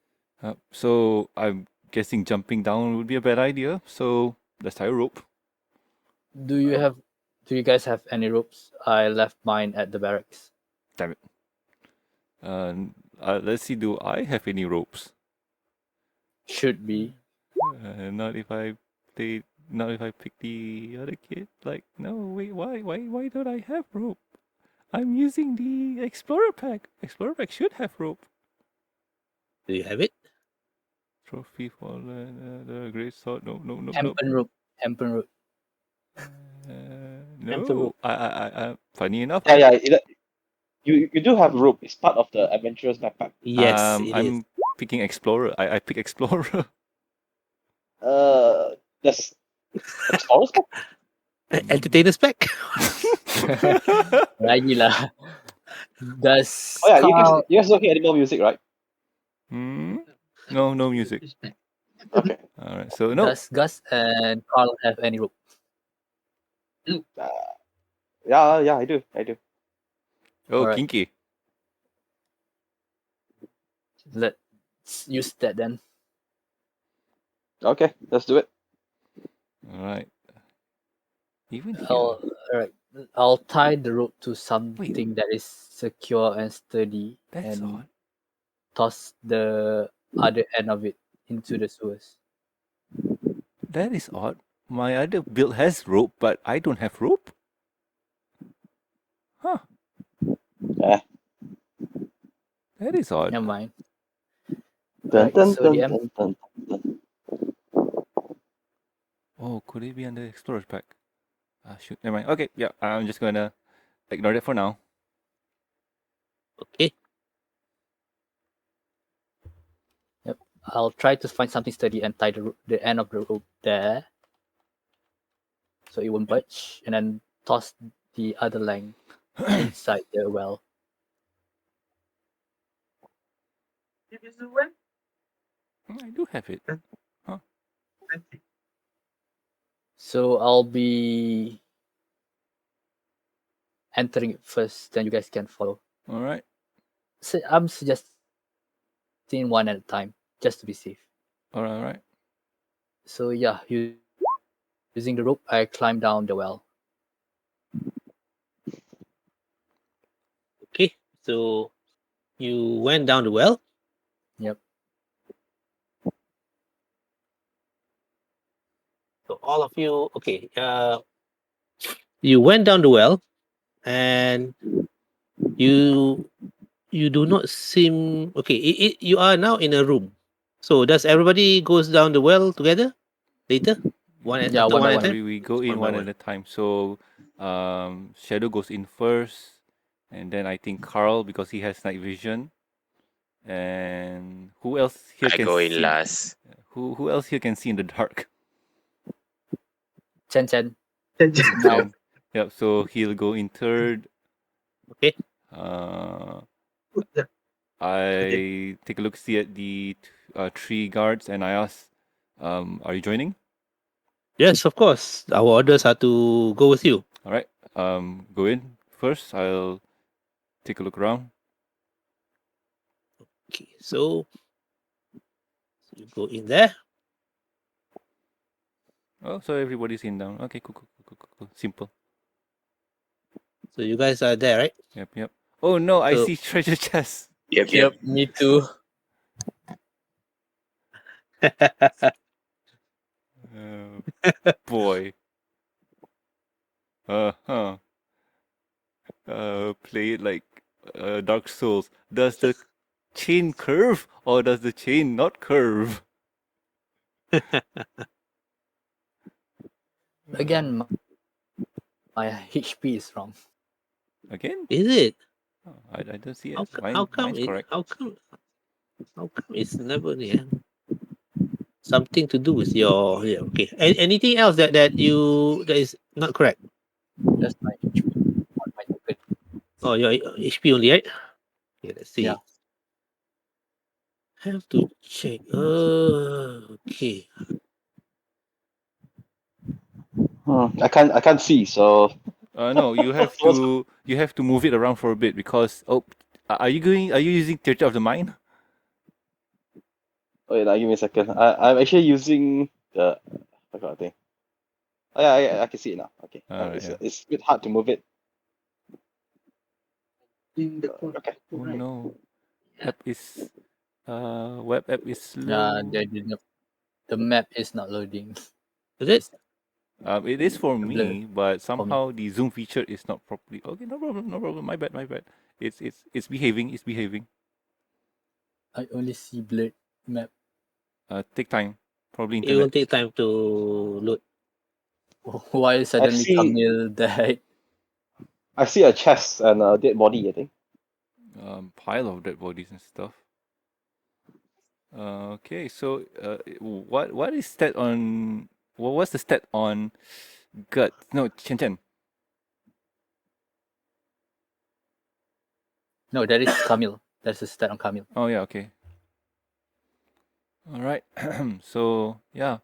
So I'm guessing jumping down would be a bad idea. So let's tie a rope. Do you guys have any ropes? I left mine at the barracks. Damn it. Let's see, do I have any ropes? Should be. Not if I pick the other kid. Like, no, wait, why don't I have rope? I'm using the Explorer Pack. Explorer Pack should have rope. Do you have it? Trophy for the Great Sword. No. Hempen rope. Hempen rope. No. I funny enough. Yeah. You do have rope. It's part of the adventurous backpack. Yes, it is. I'm picking Explorer. I pick Explorer. That's Explorer's pack. Entertainer's pack. Lagi lah. Does Oh yeah, Carl, you guys don't hear any more music, right? No music. Okay. Alright, so no. does Gus and Carl have any rope? Yeah, I do. Oh, Alright. kinky. Let's use that then. Okay, let's do it. Alright. Even here. Oh, alright. I'll tie the rope to something that is secure and sturdy That's and odd. toss the other end of it into the sewers. That is odd. My other build has rope, but I don't have rope. Huh. Eh. That is odd. Never mind. Dun, Alright, dun, so dun, the dun, dun, dun. Oh, could it be under explorer's pack? Shoot, never mind. Okay, yeah, I'm just gonna ignore that for now. Okay. I'll try to find something sturdy and tie the end of the rope there, so it won't budge, and then toss the other length inside the well. It is the one. I do have it. So I'll be entering it first, then you guys can follow. All right. So I'm suggesting one at a time, just to be safe. All right. All right. So yeah, using the rope, I climb down the well. Okay. So you went down the well. Yep. So all of you, okay. You went down the well, and you do not seem okay. You are now in a room. So does everybody goes down the well together later? Yeah, After one by at a one. time? We go in One by one at a time. So, Shadow goes in first, and then I think Carl because he has night vision. And who else here I can go see? in last. Who else here can see in the dark? Chen. Chen. Yep. So he'll go in third. Okay. I take a look, see at the three guards, and I ask, "Are you joining?" Yes, of course. Our orders are to go with you. All right. Go in first. I'll take a look around. Okay, so you go in there. Oh, so everybody's in down. Okay, cool. Simple. So you guys are there, right? Yep. Oh no, I So- see treasure chest. Yep. Me too. Boy. Play it like Dark Souls. Does the chain curve or does the chain not curve? Again, my HP is wrong. Again? Is it? Oh, I don't see it. How come Mine's correct. how come it's never there? Something to do with your okay. Anything else that is not correct? That's my HP on my token. Oh, your HP only, right? Okay, let's see. Yeah. Have to check. Okay. I can't see, so No, you have to move it around for a bit because are you using Theatre of the Mind? wait, now give me a second. I'm actually using the what kind of thing. Oh yeah, I can see it now. Okay. Alright, yeah. It's a bit hard to move it. In the corner. Okay. Oh no. Web app is slow. The map is not loading. Is it? It is for Blur. me, but somehow the zoom feature is not properly. Okay, no problem. My bad. It's behaving. I only see blurred map. Take time. Probably It internet. will take time to load. Why suddenly see- Camille died? I see a chest and a dead body, I think. Pile of dead bodies and stuff. Okay, so what is stat on? What's the stat on gut? No, Chen. No, that is Camille. That's the stat on Camille. Oh yeah, okay. All right. So yeah.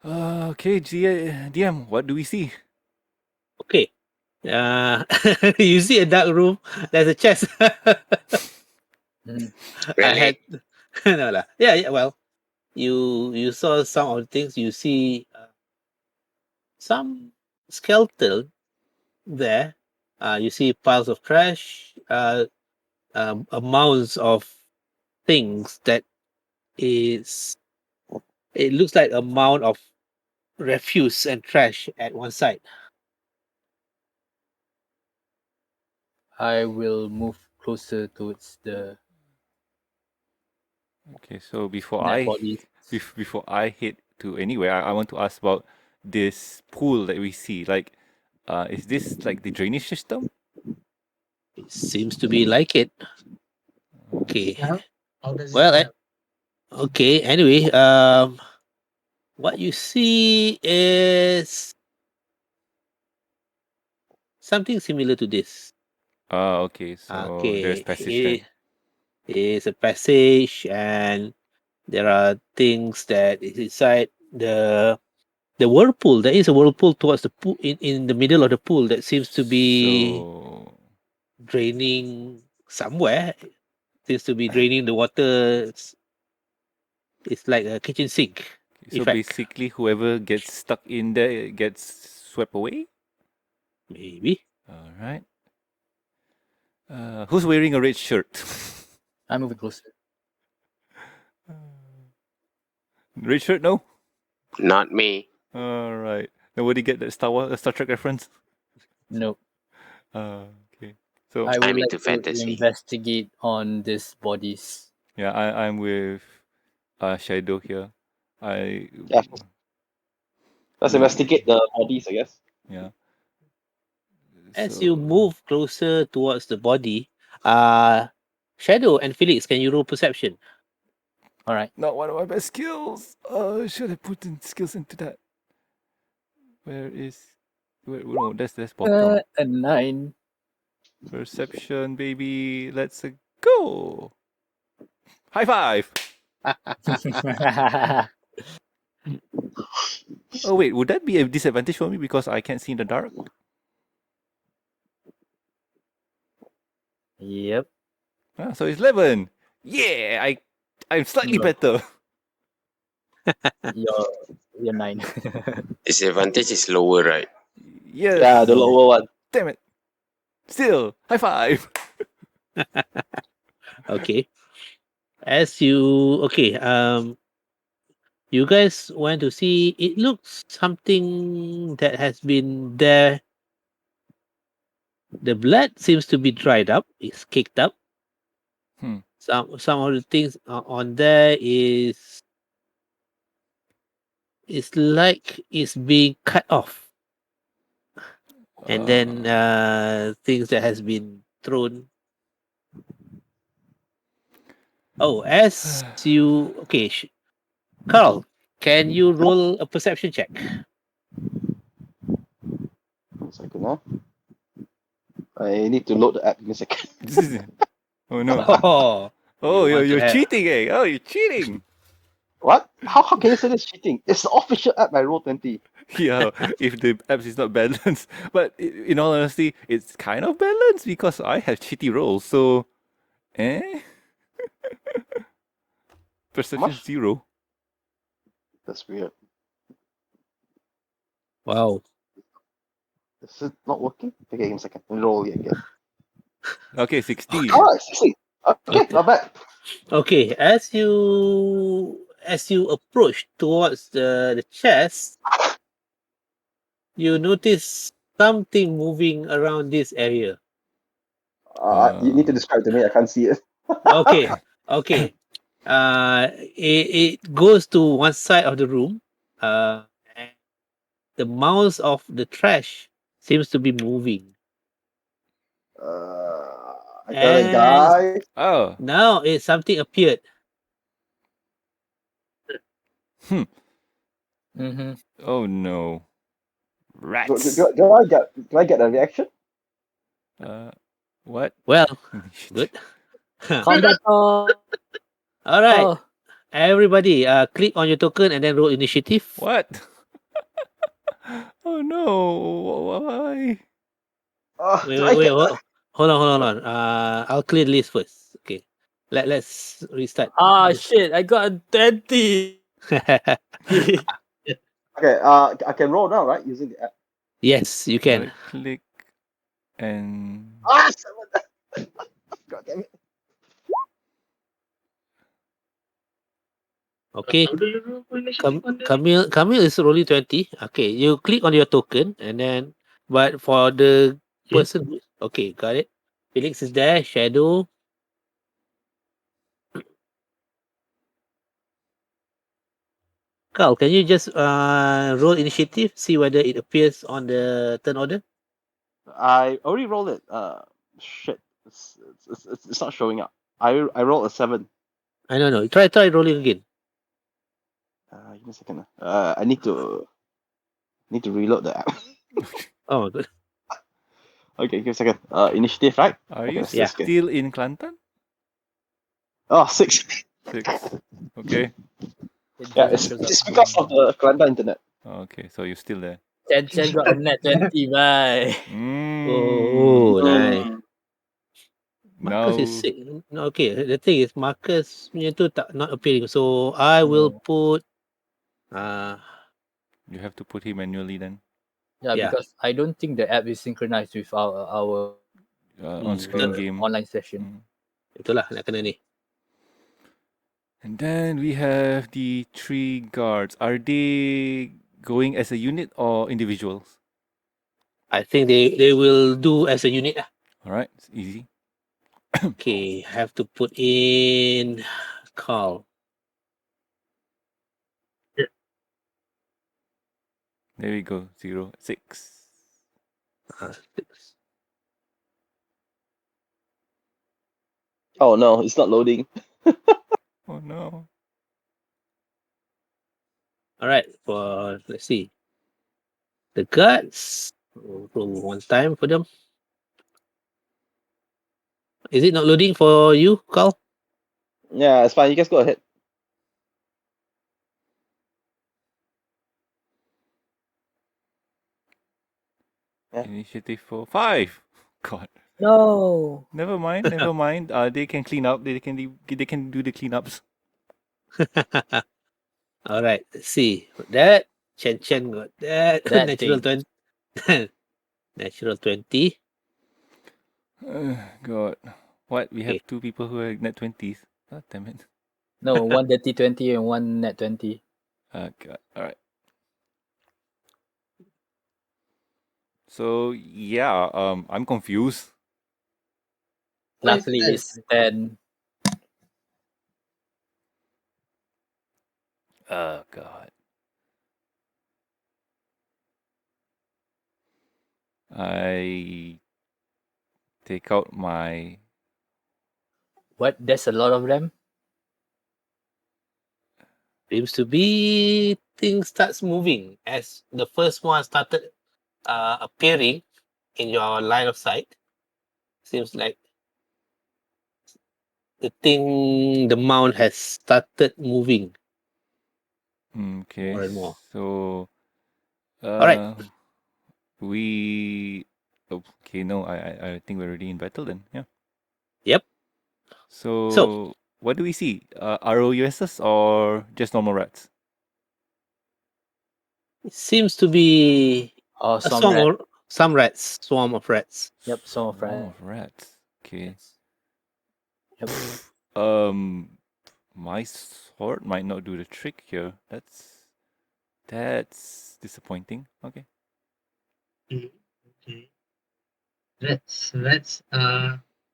Okay, DM. What do we see? Okay. You see a dark room. There's a chest. I Really? had no lah. Yeah. Well, you saw some of the things. You see some skeletal there. You see piles of trash, amounts of things that is. It looks like a mound of refuse and trash at one side. I will move closer towards the Okay, so before dead I bodies. before I head to anywhere, I want to ask about this pool that we see. Like, is this like the drainage system? It seems to be like it. Okay. Yeah. How does Well, it smell? okay. Anyway, what you see is something similar to this. Okay, so there's Okay, passage there. it is a passage, and there are things that is inside the whirlpool. There is a whirlpool towards the pool in the middle of the pool that seems to be So, draining somewhere. Seems to be draining the water. It's like a kitchen sink so effect. basically, whoever gets stuck in there gets swept away. Maybe. All right. Who's wearing a red shirt? I'm moving closer. Red shirt? No. Not me. All right. Nobody get that Star Trek reference? No, Okay. So I would I'm like into to fantasy. investigate on these bodies. yeah, I'm with Shadow here. Yeah. Let's investigate the bodies, I guess. Yeah. As you move closer towards the body, Shadow and Felix, can you roll perception? All right. Not one of my best skills. Should I put in skills into that? No, that's bottom. A 9. Perception, baby. Let's go. High five. Oh wait, would that be a disadvantage for me because I can't see in the dark? Yep. So it's 11. Yeah, I'm slightly No. better. You're 9. Disadvantage is lower, right? Yes. Yeah, the lower one. Damn it. Still, high five. Okay. You guys want to see, it looks something that has been there. The blood seems to be dried up, it's kicked up. Some of the things on there is like it's being cut off, and then things that has been thrown. Oh, as you Carl, can you roll a perception check? 1 second, huh? I need to load the app in a second. Oh no. Oh, Oh, you want to you're have- cheating, eh? Oh, you're cheating. What? How can you say this cheating? It's the official app by Roll20. Yeah, if the apps is not balanced. But in all honesty, it's kind of balanced because I have cheaty rolls. So, Perception much? 0. That's weird. wow. This is not working? Okay, give me a second. Roll it again. Okay, 16. Alright, 16. Okay, not bad. Okay, as you approach towards the chest, you notice something moving around this area. You need to describe to me. I can't see it. Okay. It goes to one side of the room. And the mounds of the trash seems to be moving. I got a guy. Oh. Now something appeared. Mm-hmm. Oh no. Do Rats. I get a reaction? What? Well, good. Combat. All right, Oh, everybody, click on your token and then roll initiative. What? Oh no. Why? Wait, hold on. I'll clear the list first. Okay, let's restart. shit! I got a 20. Okay, I can roll now, right? Using the app. Yes, you can. Right click. And Ah, 7. God damn it. Okay, How do you roll for initiative on the Camille is rolling 20. Okay, you click on your token and then, but for the Okay. person, okay, got it. Felix is there, Shadow. Carl, can you just roll initiative, see whether it appears on the turn order? I already rolled it. Shit. It's not showing up. I rolled a 7. I don't know. Try rolling again. Give me a second. I need to reload the app. Oh, good. Okay, give me a second. Initiative, right? are Okay, you let's Yeah. just get. still in Kelantan? Oh, 6. 6. Okay. It Yeah, doesn't it's show up. just because of the Kelantan internet. Okay, so you're still there. Chen got a net 20, bye. Oh, nice. Mm. Marcus is Now sick. No, okay, the thing is Marcus punya tu tak not appearing. So I will No. put you have to put him manually then. Yeah, yeah. because I don't think the app is synchronized with our On-screen game. online session. Mm. Itulah nak kena ni. And then we have the 3 guards. Are they going as a unit or individuals? I think they will do as a unit lah. All right, it's easy. Okay, have to put in Carl. There we go. 0, 6. Oh no, it's not loading. Oh no. All right, for let's see. The guards. Roll one time for them. Is it not loading for you, Carl? Yeah, it's fine. You guys go ahead. Yeah. Initiative for 5. God. No. Never mind. Never mind. They can clean up. They can do the cleanups. All right, let's see. That Chen got that, That natural thing. 20. Natural 20. God. What? We have Okay. 2 people who are net 20s. God damn it. No, one dirty 20 and one net 20. God. All right. So yeah, I'm confused. Luckily, it's 10. Oh God. I take out my. What? There's a lot of them? Seems to be things starts moving as the first one started appearing in your line of sight. Seems like the mount has started moving Okay. more and more. So. All right. We. Okay. No. I think we're already in battle then. Yeah. Yep. So what do we see? ROUSs or just normal rats? It seems to be Oh, a some swarm rat. or some rats, swarm of rats. Yep, some of Swarm rat. of rats. Okay. Yep. My sword might not do the trick here. That's disappointing. Okay. Okay. Rats.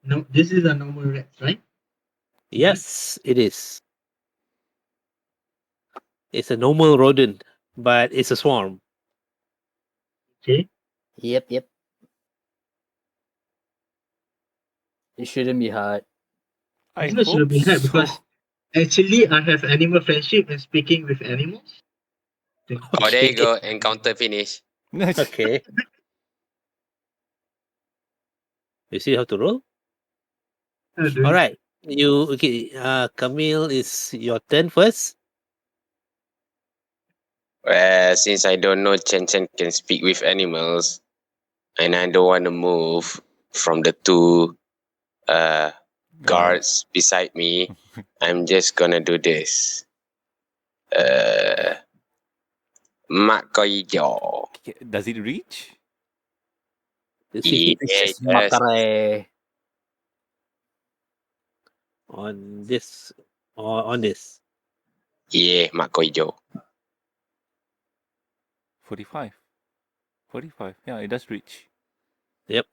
No, this is a normal rats, right? Yes, it is. It's a normal rodent, but it's a swarm. Okay. Yep. It shouldn't be hard. I It's not hope should be hard so. because actually I have animal friendship and speaking with animals. Oh, there you go. Encounter finish. Okay. You see how to roll? All right. You okay? Camille, is your turn first. Since I don't know Chen Chen can speak with animals, and I don't want to move from the 2 guards beside me, I'm just gonna do this. Mak kau hijau. Does it reach? It's 50 Yes. Macabre. on this. On this. Yeah, mak kau hijau. 45. 45. Yeah, it does reach. Yep.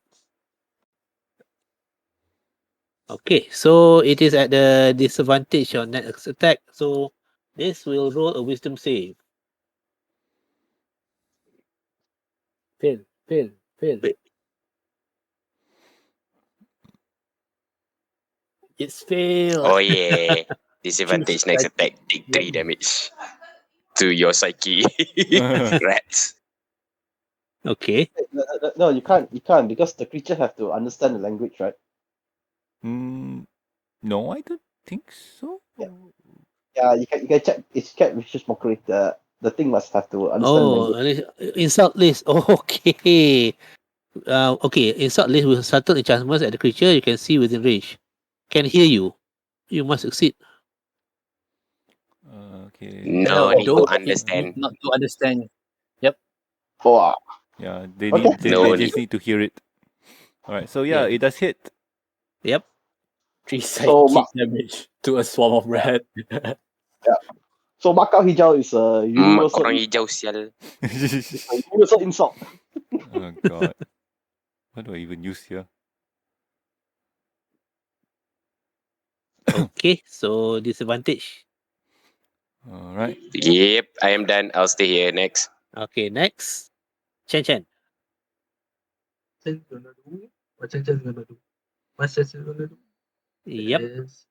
Okay, so it is at the disadvantage on next attack. So this will roll a wisdom save. Fail. Wait. It's failed. Oh yeah. Disadvantage next attack. Take 3 damage. To your psyche. Rats. Okay. No, you can't because the creature have to understand the language, right? No, I don't think so. Yeah, you can check. It's kept vicious mockery. The thing must have to understand the language. Insult list. Oh, okay. Okay. Insult list with subtle enchantments at the creature you can see within range. Can hear you. You must succeed. Okay. No, No, need to don't understand. Not to understand. Wow. Yeah, they Okay. need. They No just need to hear it. All right. So yeah, Yeah. it does hit. Yep. 3 So, psychic damage to a swarm of rat. So Macau Hijau is a Mak universal, orang hijau sial. universal insult. Oh god. What do I even use here? Okay. So disadvantage. All right. Yep, I am done. I'll stay here next. Okay. Next. Chen. Chen gonna do what Chen gonna do. What's Chen gonna do? Yep. Is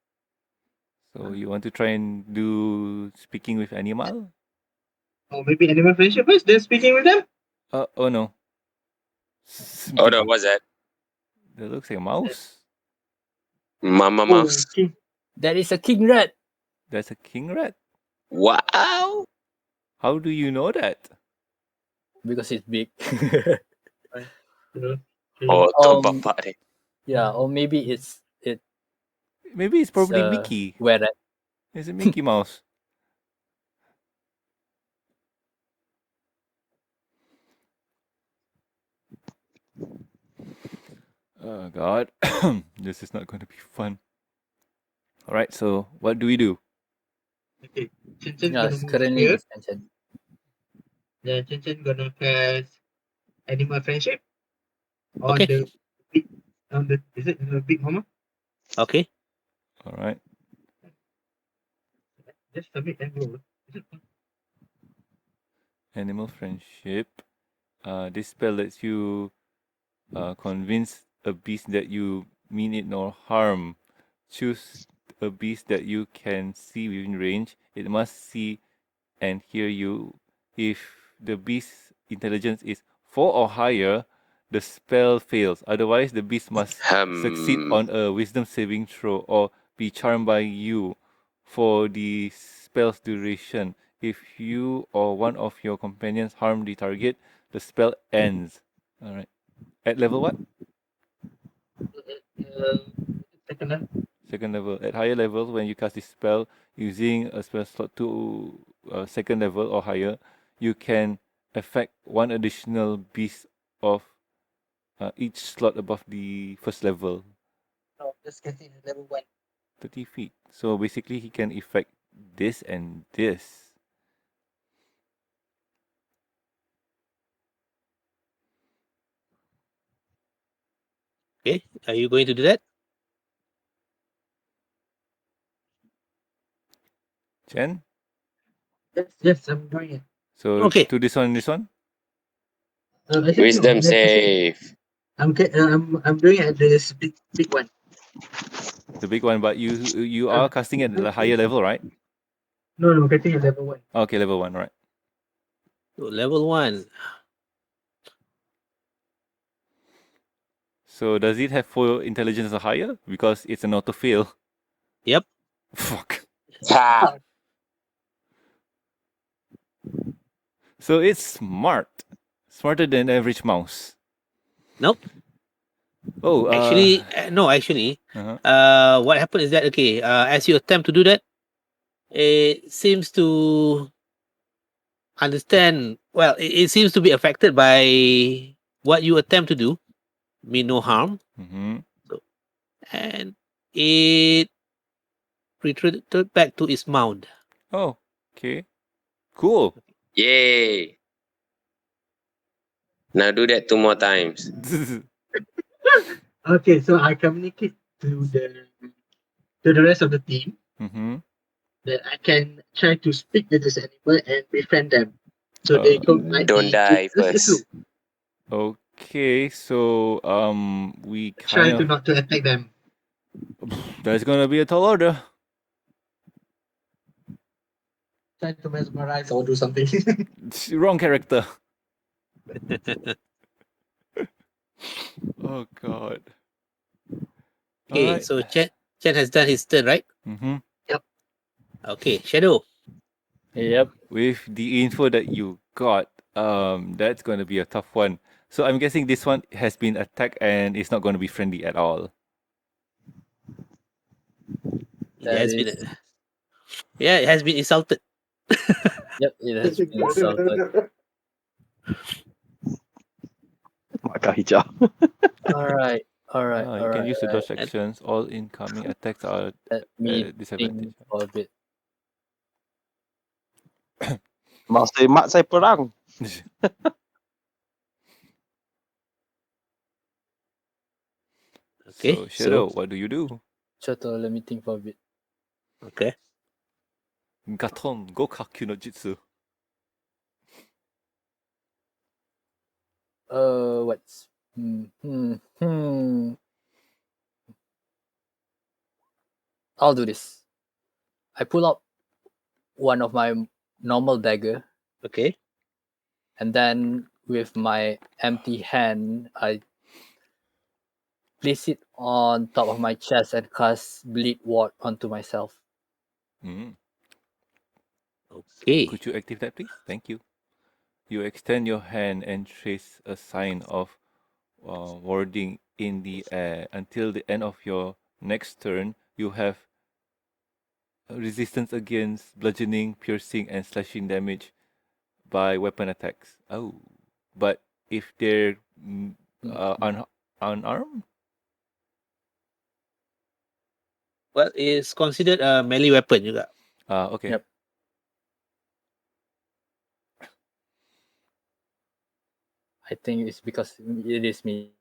So you want to try and do speaking with animal? or maybe animal friendship first, then speaking with them. Oh no. Oh no, what's that? That looks like a mouse. Mama mouse. Okay. That is a king rat. That's a king rat. Wow. How do you know that? Because it's big. Okay. Oh, tu Um, bapak dia. Yeah, or maybe it's Maybe it's probably a Mickey. were rat. It's a Mickey Mouse. Oh god. This is not going to be fun. All right, so what do we do? Okay. Chen Yeah, gonna it's move currently here. extension. Then Chen gonna cast animal friendship on Okay. the big is it the big mama? Okay. All right. Just submit and roll. Is it? Animal friendship. This spell lets you convince a beast that you mean it no harm. Choose a beast that you can see within range. It must see and hear you. If the beast's intelligence is 4 or higher, the spell fails. Otherwise, the beast must succeed on a wisdom saving throw or be charmed by you for the spell's duration. If you or one of your companions harm the target, the spell ends. All right. At level what? Second level. Second level. At higher levels, when you cast this spell using a spell slot to second level or higher, you can affect one additional beast of each slot above the first level. Oh, just getting level 1. 30 feet. So basically, he can affect this and this. Okay. Are you going to do that? Chen? Yes, I'm doing it. So Okay. to this one and this one? Actually, Wisdom no, save. I'm doing it at this big one. The big one, but you are casting it at the higher level, right? No, I'm getting at level 1. Okay, level 1, right. So level 1. So does it have 4 intelligence or higher? Because it's an auto fail. Yep. Fuck. Ha. So it's smart. Smarter than average mouse. Nope. Oh, Actually, no. Actually, uh-huh. what happened is that as you attempt to do that, it seems to understand. Well, it seems to be affected by what you attempt to do. mean no harm, Mm-hmm. and it retreated back to its mound. Oh, okay. Cool. Yay! Now do that 2 more times. Okay, so I communicate to the rest of the team Mm-hmm. that I can try to speak to this animal and befriend them. So they might Don't be die let's first. Okay, so we try kind to of not to attack them. that's gonna be a tall order. Try to mesmerize or do something. Wrong character. Oh God. Okay, Alright. so Chen has done his turn, right? Mm-hmm. Okay, Shadow. Yep. With the info that you got, that's gonna be a tough one. So I'm guessing this one has been attacked and is not gonna be friendly at all. It That has been, is. yeah, it has been insulted. Yep. It has been insulted. Markah hijau. Alright. Alright. You can Alright. use the Alright. dodge actions. All incoming attacks are Let me disadvantage. think for a bit. Mak saya perang. Okay, So Shadow, what do you do? Choto, let me think for a bit. okay. Gaton Gokaku no Jutsu. What's I'll do this. I pull out one of my normal dagger, Okay. and then with my empty hand, I place it on top of my chest and cast bleed ward onto myself. Mm. Okay. Could you activate that, please? Thank you. You extend your hand and trace a sign of warding in the air. Until the end of your next turn, you have resistance against bludgeoning, piercing, and slashing damage by weapon attacks. Oh, but if they're unarmed? Well, it's considered a melee weapon juga. Okay. Yep. I think it's because it is me.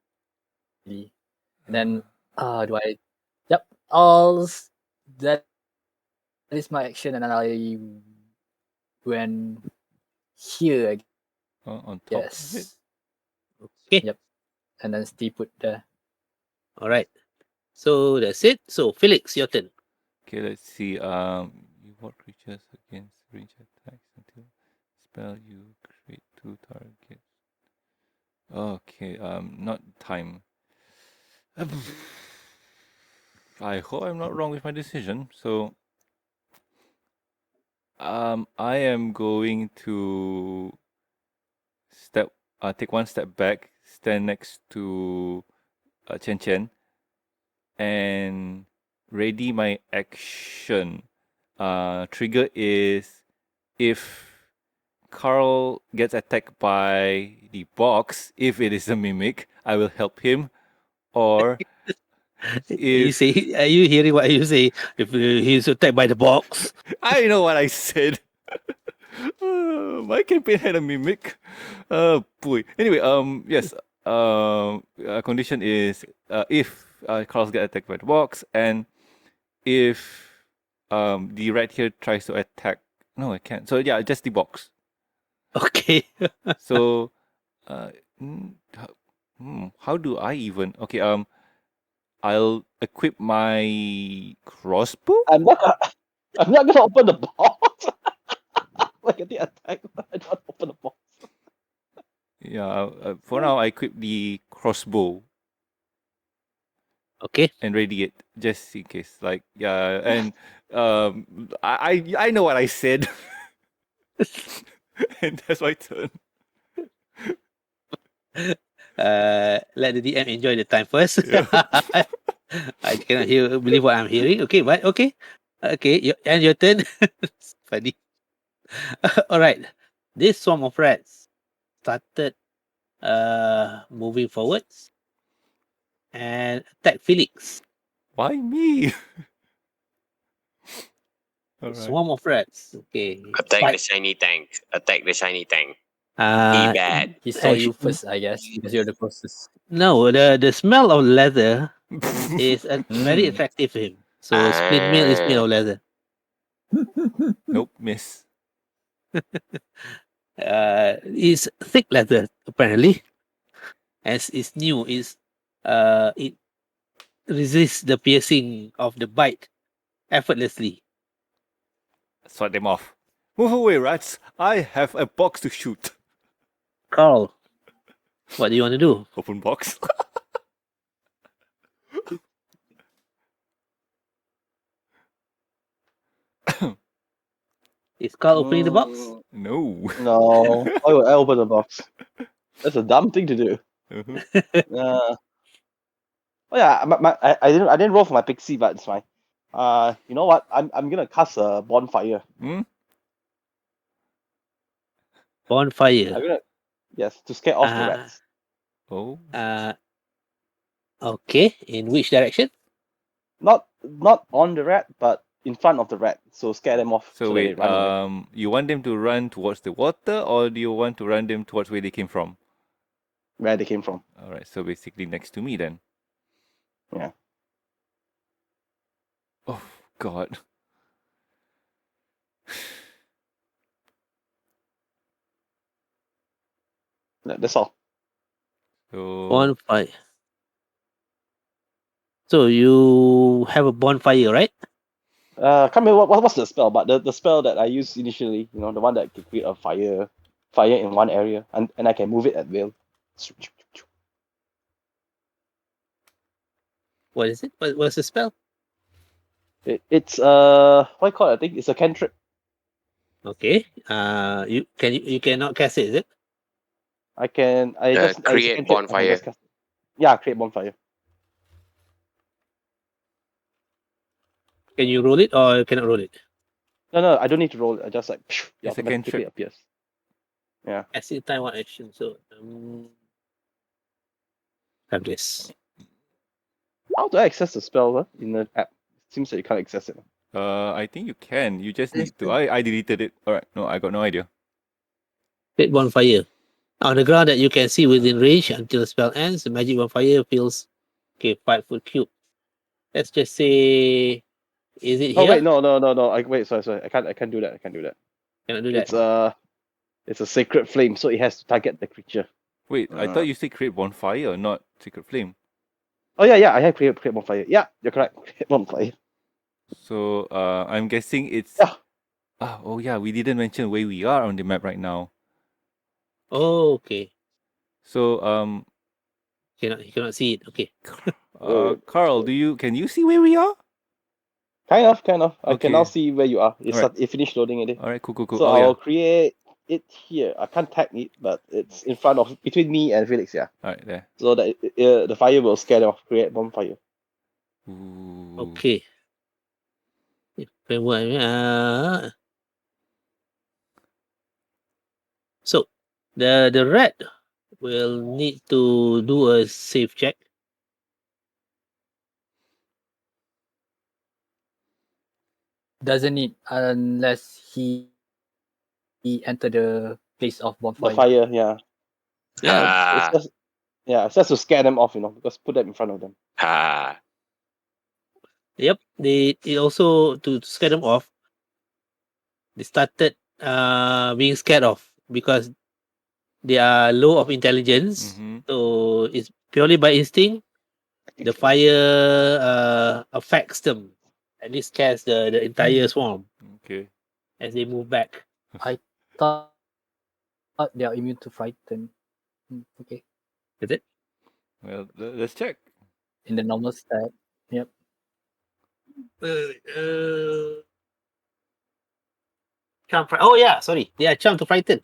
And then, do I? Yep. That is my action, and I went here, I On top of it. guess. Okay. Yep. And then Steve put there. All right. So that's it. So Felix, your turn. Okay, let's see. You ward creatures against range attacks until spell you create 2 targets. Okay, not time. I hope I'm not wrong with my decision. So, I am going to take one step back, stand next to Chen Chen, and ready my action. Trigger is if Carl gets attacked by the box, if it is a mimic, I will help him. Or You if say, are you hearing what you say? If he's attacked by the box. I know what I said. My campaign had a mimic. Boy. Anyway, yes. Condition is if Carl gets attacked by the box, and if the rat here tries to attack. No, I can't. So yeah, just the box. Okay. So, how do I even? Okay, I'll equip my crossbow. I'm not gonna open the box. Like getting attacked. I don't open the box. Yeah. For now, I equip the crossbow Okay. and ready it just in case. Like yeah, and I know what I said, and that's my turn. Let the DM enjoy the time first. Yeah. I cannot believe what I'm hearing. Okay, but okay. Okay, and your turn. It's funny. All right. This swarm of rats started moving forwards. and attack Felix. Why me? Alright. Swarm of rats. Okay. Attack the Bite. shiny tank. Attack the shiny tank. Be Uh, bad. He saw you actu- first, I guess, because you're the closest. No, the smell of leather is very Mm. attractive to him. So split meal is made of leather. Nope, miss. It's thick leather apparently, as it's new. It resists the piercing of the bite effortlessly. Swat them off. Move away, rats. I have a box to shoot. Carl, what do you want to do? Open box. Is Carl opening the box? No. No. Why would I open the box? That's a dumb thing to do. Uh-huh. Oh yeah, I didn't roll for my pixie, but it's fine. You know what? I'm gonna cast a bonfire. Bonfire. I'm gonna to scare off the Ah. rats. Oh. Okay. In which direction? Not on the rat, but in front of the rat. So scare them off. So that they wait, run away. you want them to run towards the water, or do you want to run them towards where they came from? Where they came from. Alright, so basically next to me then. Yeah. Oh God. That's all. So Bonfire. So you have a bonfire, right? Can't remember what's the spell, but the spell that I used initially, you know, the one that can create a fire in one area, and I can move it at will. What is it? What's the spell? It's what do you call it? I think it's a cantrip. Okay. You cannot cast it, is it? I can it's a Create cantrip, I can bonfire. just cast it. Yeah, create bonfire. Can you roll it or you cannot roll it? No, I don't need to roll it. I just like It's a automatically cantrip. appears. Yeah. Casting time one action. So have this. How do I access the spell in the app? Seems like you can't access it. I think you can. You just need to. I deleted it. Alright, no, I got no idea. Create bonfire. On the ground that you can see within range until the spell ends, the magic bonfire fills 5-foot cube. Let's just say, is it Oh here? wait, no. Sorry. I can't do that. Cannot do that. It's a sacred flame, so it has to target the creature. Wait, I thought you said create bonfire, not secret flame. Oh yeah, I have create bonfire. Yeah, you're correct. Create bonfire. So I'm guessing it's. Yeah. Oh yeah, we didn't mention where we are on the map right now. Oh, okay. So You cannot see it. Okay. Carl, can you see where we are? Kind of. I can now Okay. see where you are. Alright. It finished loading already. Alright, cool. So Oh I'll yeah. create it here. I can't tag it, but it's in front of between me and Felix. Yeah. Alright, there. So that the fire will scare them off. Create bonfire. Ooh. Okay. So the rat will need to do a save check. Doesn't need unless he enter the place of The bonfire. fire. Yeah. Ah, It's just to scare them off. Because put them in front of them. ah. Yep. It also to scare them off. They started being scared off because they are low of intelligence. Mhm. So it's purely by instinct. The fire affects them, and this scares the entire swarm Okay. as they move back. I thought they are immune to frighten. Okay. Is it? Well, let's check. In the normal stat. Yep. Oh yeah, sorry. They are charmed to frighten.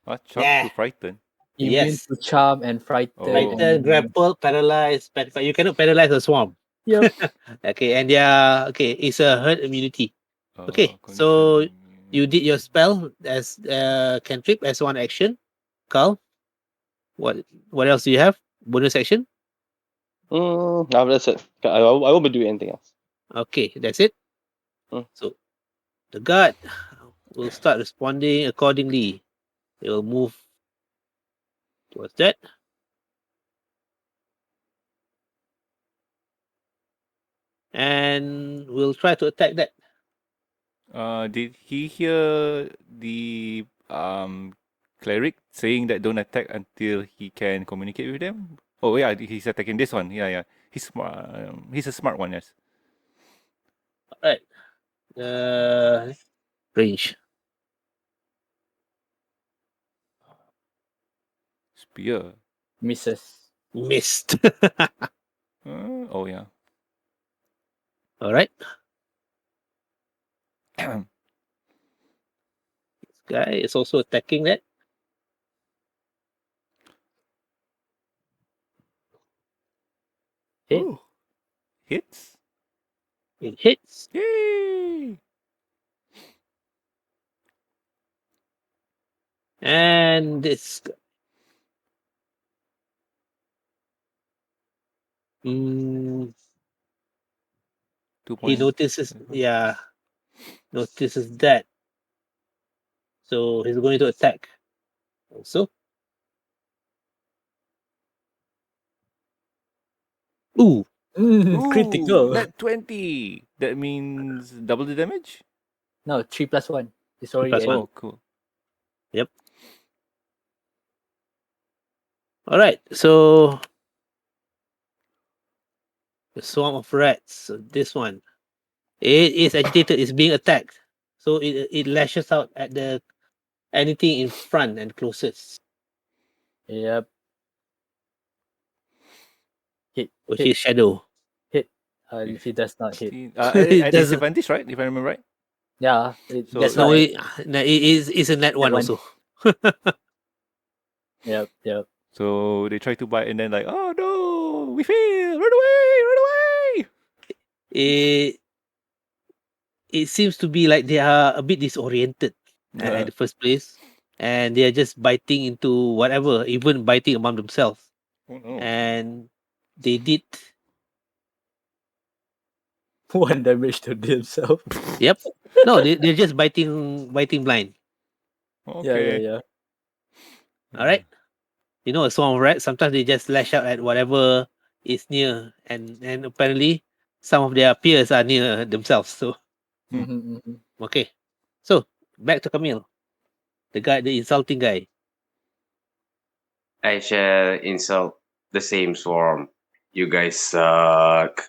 Charm Yeah. to frighten. Immune Yes. to charm and frighten. Oh. Frighten, grapple, paralyze, but you cannot paralyze a swarm. Yep. Okay, and it's a herd immunity. Okay, so condition- You did your spell as cantrip as one action. Carl, what else do you have? Bonus action? No, that's it. I won't be doing anything else. Okay, that's it. Mm. So the guard will start responding accordingly. They will move towards that. And we'll try to attack that. Did he hear the cleric saying that don't attack until he can communicate with them? Oh yeah, he's attacking this one. Yeah. He's smart. He's a smart one. Yes. Alright. Range. Spear. Misses. Missed. Oh yeah. Alright. This guy is also attacking that. Hit. Ooh. Hits. It hits. Yay! And this mm, 2 he points. notices notices that. So he's going to attack. Also. Ooh. Critical. Net 20. That means double the damage? No, 3 plus 1. It's already plus ended. one. Oh, cool. Alright, so the swarm of rats. So this one. It is agitated, it's being attacked. So it lashes out at the anything in front and closest, Yep. Hit. which hit. is shadow. He does not hit. 16. It At doesn't- disadvantage, right? If I remember right. Yeah. So That's No, why. it is a net one one. also. Yep. So they try to bite and then like, oh no, we fail! Run away! It seems to be like they are a bit disoriented at the first place, and they are just biting into whatever, even biting among themselves. Oh no. And they did. 1 damage to themselves. Yep. No, they're just biting blind. Okay. Yeah. All right. You know, a swarm of rats. Sometimes they just lash out at whatever is near, and apparently some of their peers are near themselves. So okay. So back to Camille, the insulting guy. I shall insult the same swarm. You guys suck.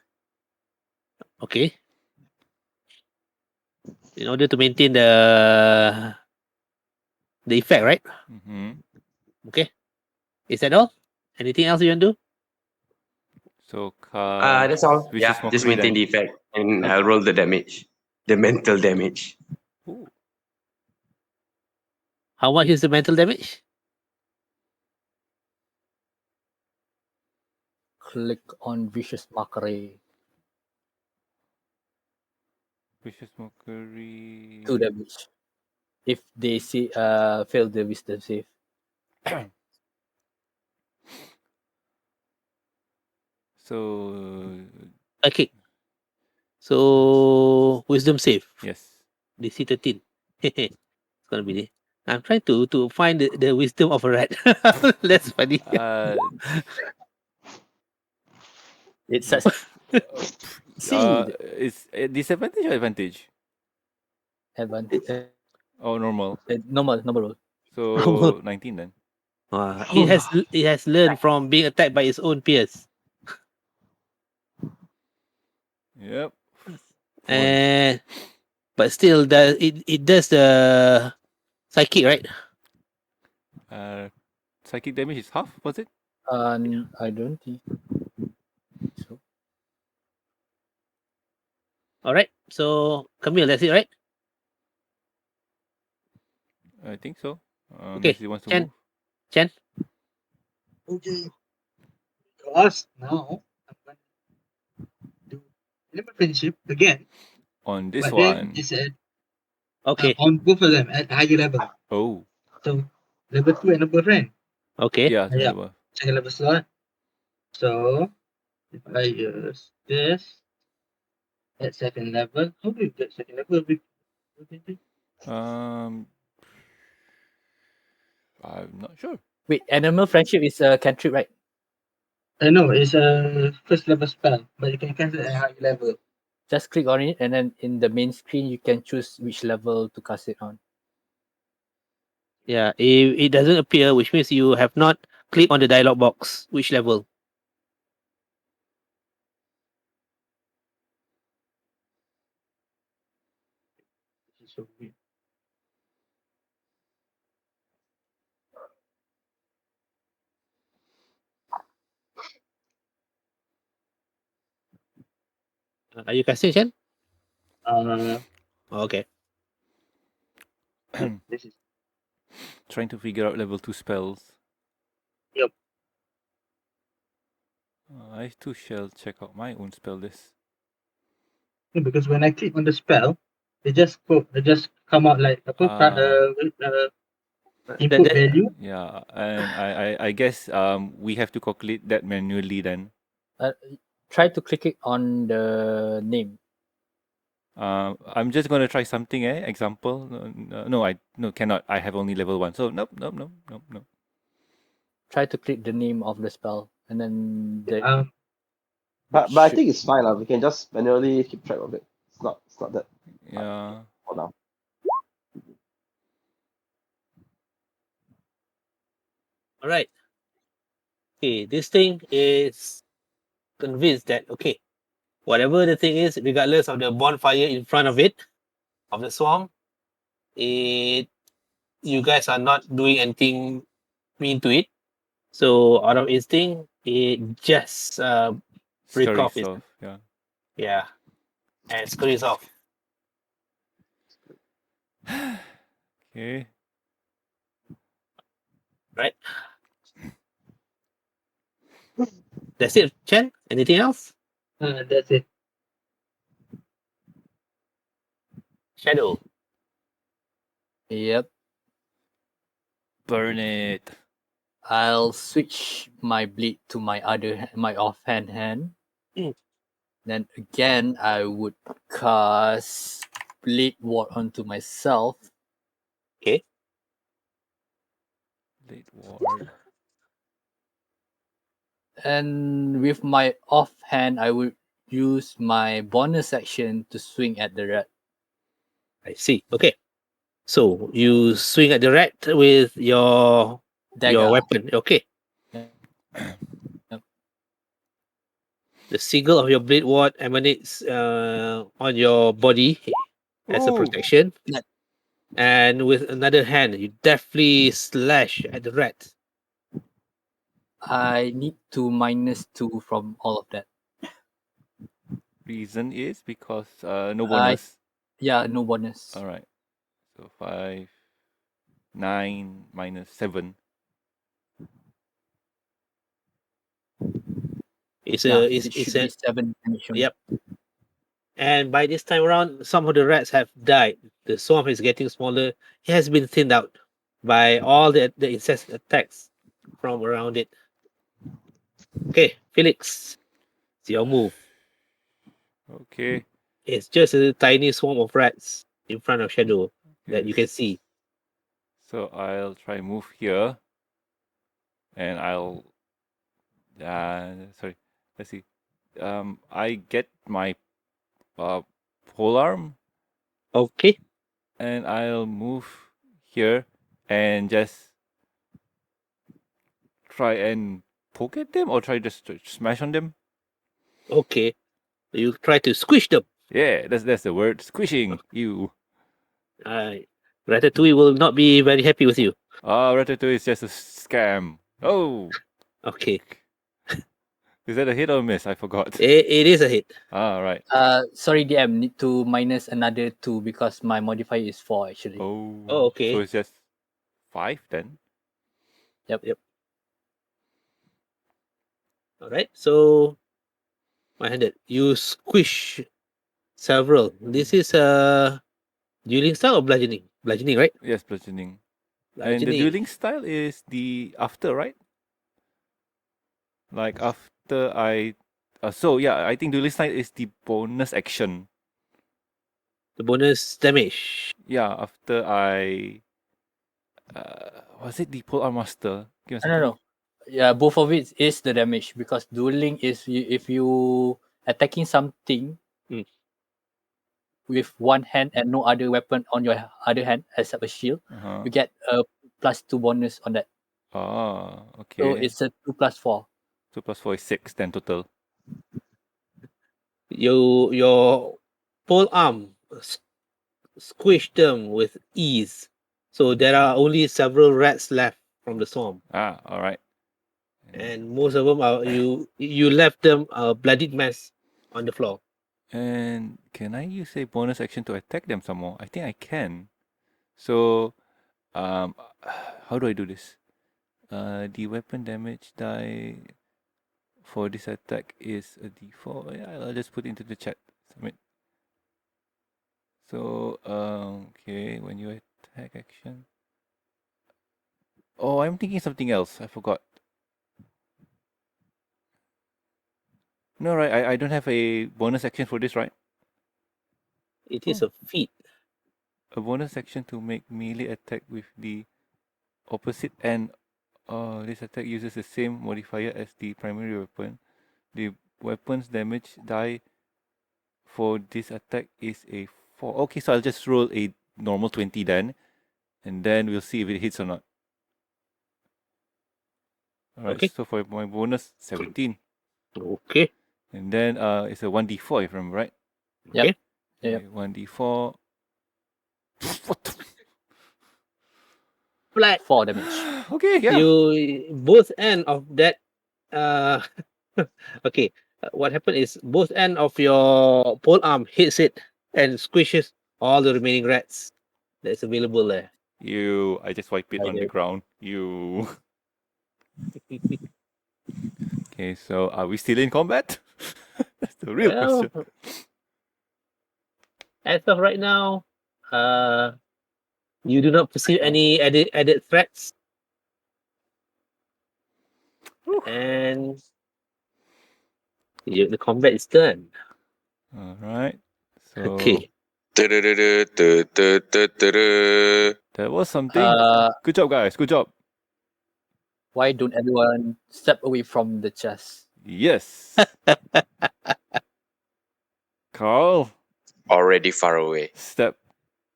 Okay. In order to maintain the effect, right? Mm-hmm. Okay. Is that all? Anything else you want to do? So That's all. vicious Yeah, just mockery maintain then. the effect, and I'll roll the damage, the mental damage. Ooh. How much is the mental damage? Click on Vicious Mockery. Vicious mockery. 2 damage. If they fail the wisdom save. So Okay. So wisdom save. yes. DC 13. It's gonna be. I'm trying to find the wisdom of a rat. That's funny. It's such. See, Is it disadvantage or advantage? advantage. Oh, normal. Normal roll. So 19 then. It has learned from being attacked by its own peers. Yep. And but still it does the psychic, right? Psychic damage is half, was it? I don't think so. Alright. So Camille, that's it, right? I think so. Okay, Unless he wants to Chen. move. Chen? Okay. Because now I'm going to do animal friendship again. On this but then one. it's at Okay. on both of them at higher level. Oh. So level 2 and above, right? Okay. Yeah, so Yeah. above. Second level slot. So If I use this at second level, how do you get second level? Um, I'm not sure. Wait, animal friendship is a cantrip, right? No, it's a first level spell, but you can cast it at high level. Just click on it, and then in the main screen you can choose which level to cast it on. Yeah, if it doesn't appear, which means you have not clicked on the dialog box. Which level? This is so weird. Are you casting, Chen? Uh, Okay. this is Trying to figure out level 2 spells. Yep. I too shall check out my own spell list. because when I click on the spell, it just come out like input that- value. Yeah, and I guess we have to calculate that manually then. Try to click it on the name. I'm just gonna try something. Example. No, cannot. I have only level 1. So nope. Try to click the name of the spell, and then But I think it's fine. We can just manually keep track of it. It's not that Yeah. for now. All right. Okay, this thing is convinced that okay, whatever the thing is, regardless of the bonfire in front of it, of the swamp, you guys are not doing anything mean to it. So out of instinct, it just break Scurries off its off. Yeah. yeah, and scurries off. Okay. Right. That's it, Chen. Anything else? That's it. Shadow. Yep. Burn it. I'll switch my bleed to my my offhand hand. Mm. Then again, I would cast bleed ward onto myself. Okay. Late ward. And with my offhand, I would use my bonus action to swing at the rat. I see. Okay. So you swing at the rat with your Dagger. weapon. Okay. Yep. The sigil of your blade ward emanates on your body as a Ooh. protection. Yeah. And with another hand, you deftly slash at the rat. I need to -2 from all of that. Reason is because no bonus. Yeah, no bonus. All right. So 5, 9 minus 7. It's Yeah, a it it's should a be 7 damage only. yep. And by this time around, some of the rats have died. The swamp is getting smaller. It has been thinned out by all the incessant attacks from around it. Okay, Felix, it's your move. Okay. It's just a tiny swarm of rats in front of Shadow that you can Yes. see. So I'll try move here, and I'll. Sorry. Let's see. I get my pole arm, Okay. and I'll move here, and just try and poke at them, or try just to smash on them. Okay. You try to squish them. Yeah, that's the word. Squishing you. Ratatouille will not be very happy with you. Ratatouille is just a scam. Oh, Okay. is that a hit or a miss? I forgot. It is a hit. Right. Sorry, DM, need to minus another 2 because my modifier is 4 actually. Oh. Oh, okay. So it's just 5 then. Yep. All right. So, my handed. You squish several. This is dueling style or bludgeoning? Bludgeoning, right? Yes, bludgeoning. And the Bludgeoning. dueling style is the after, right? Like after I So yeah, I think dueling slide is the bonus action. The bonus damage. Yeah, after I was it the pole arm master? Give me a I don't second. know. Yeah, both of it is the damage because dueling is if you attacking something Mm. with one hand and no other weapon on your other hand except a shield, Uh-huh. you get a +2 bonus on that. Ah, So okay. it's a 2 + 4. 2 + 4 is 6 then total. Your pole arm squished them with ease. So there are only several rats left from the swarm, Ah, all right. and most of them are you left them a bloodied mess on the floor. And can I use a bonus action to attack them some more? I think I can. So, how do I do this? The weapon damage die for this attack is a d4. Yeah, I'll just put it into the chat. Submit. So, okay, when you attack action. Oh, I'm thinking something else. I forgot. No, right. I don't have a bonus action for this, right? It is a feat. A bonus action to make melee attack with the opposite end. This attack uses the same modifier as the primary weapon. The weapon's damage die for this attack is a 4. Okay, so I'll just roll a normal 20 then, and then we'll see if it hits or not. Alright, Okay. so for my bonus, 17. Okay. And then it's a 1d4 if I'm right. Yep. Okay. Yep. Okay, 1d4. What the? Flat. 4 damage. Okay, yeah. You both end of that. Okay. What happened is both end of your pole arm hits it and squishes all the remaining rats that's available there. I just wipe it I on the did. ground. Okay, so are we still in combat? That's the real Well, question. as of right now, you do not perceive any added threats, Whew. and the combat is done. Alright. So Okay. that was something. Good job, guys. Good job. Why don't everyone step away from the chest? Yes. Carl, Already far away. step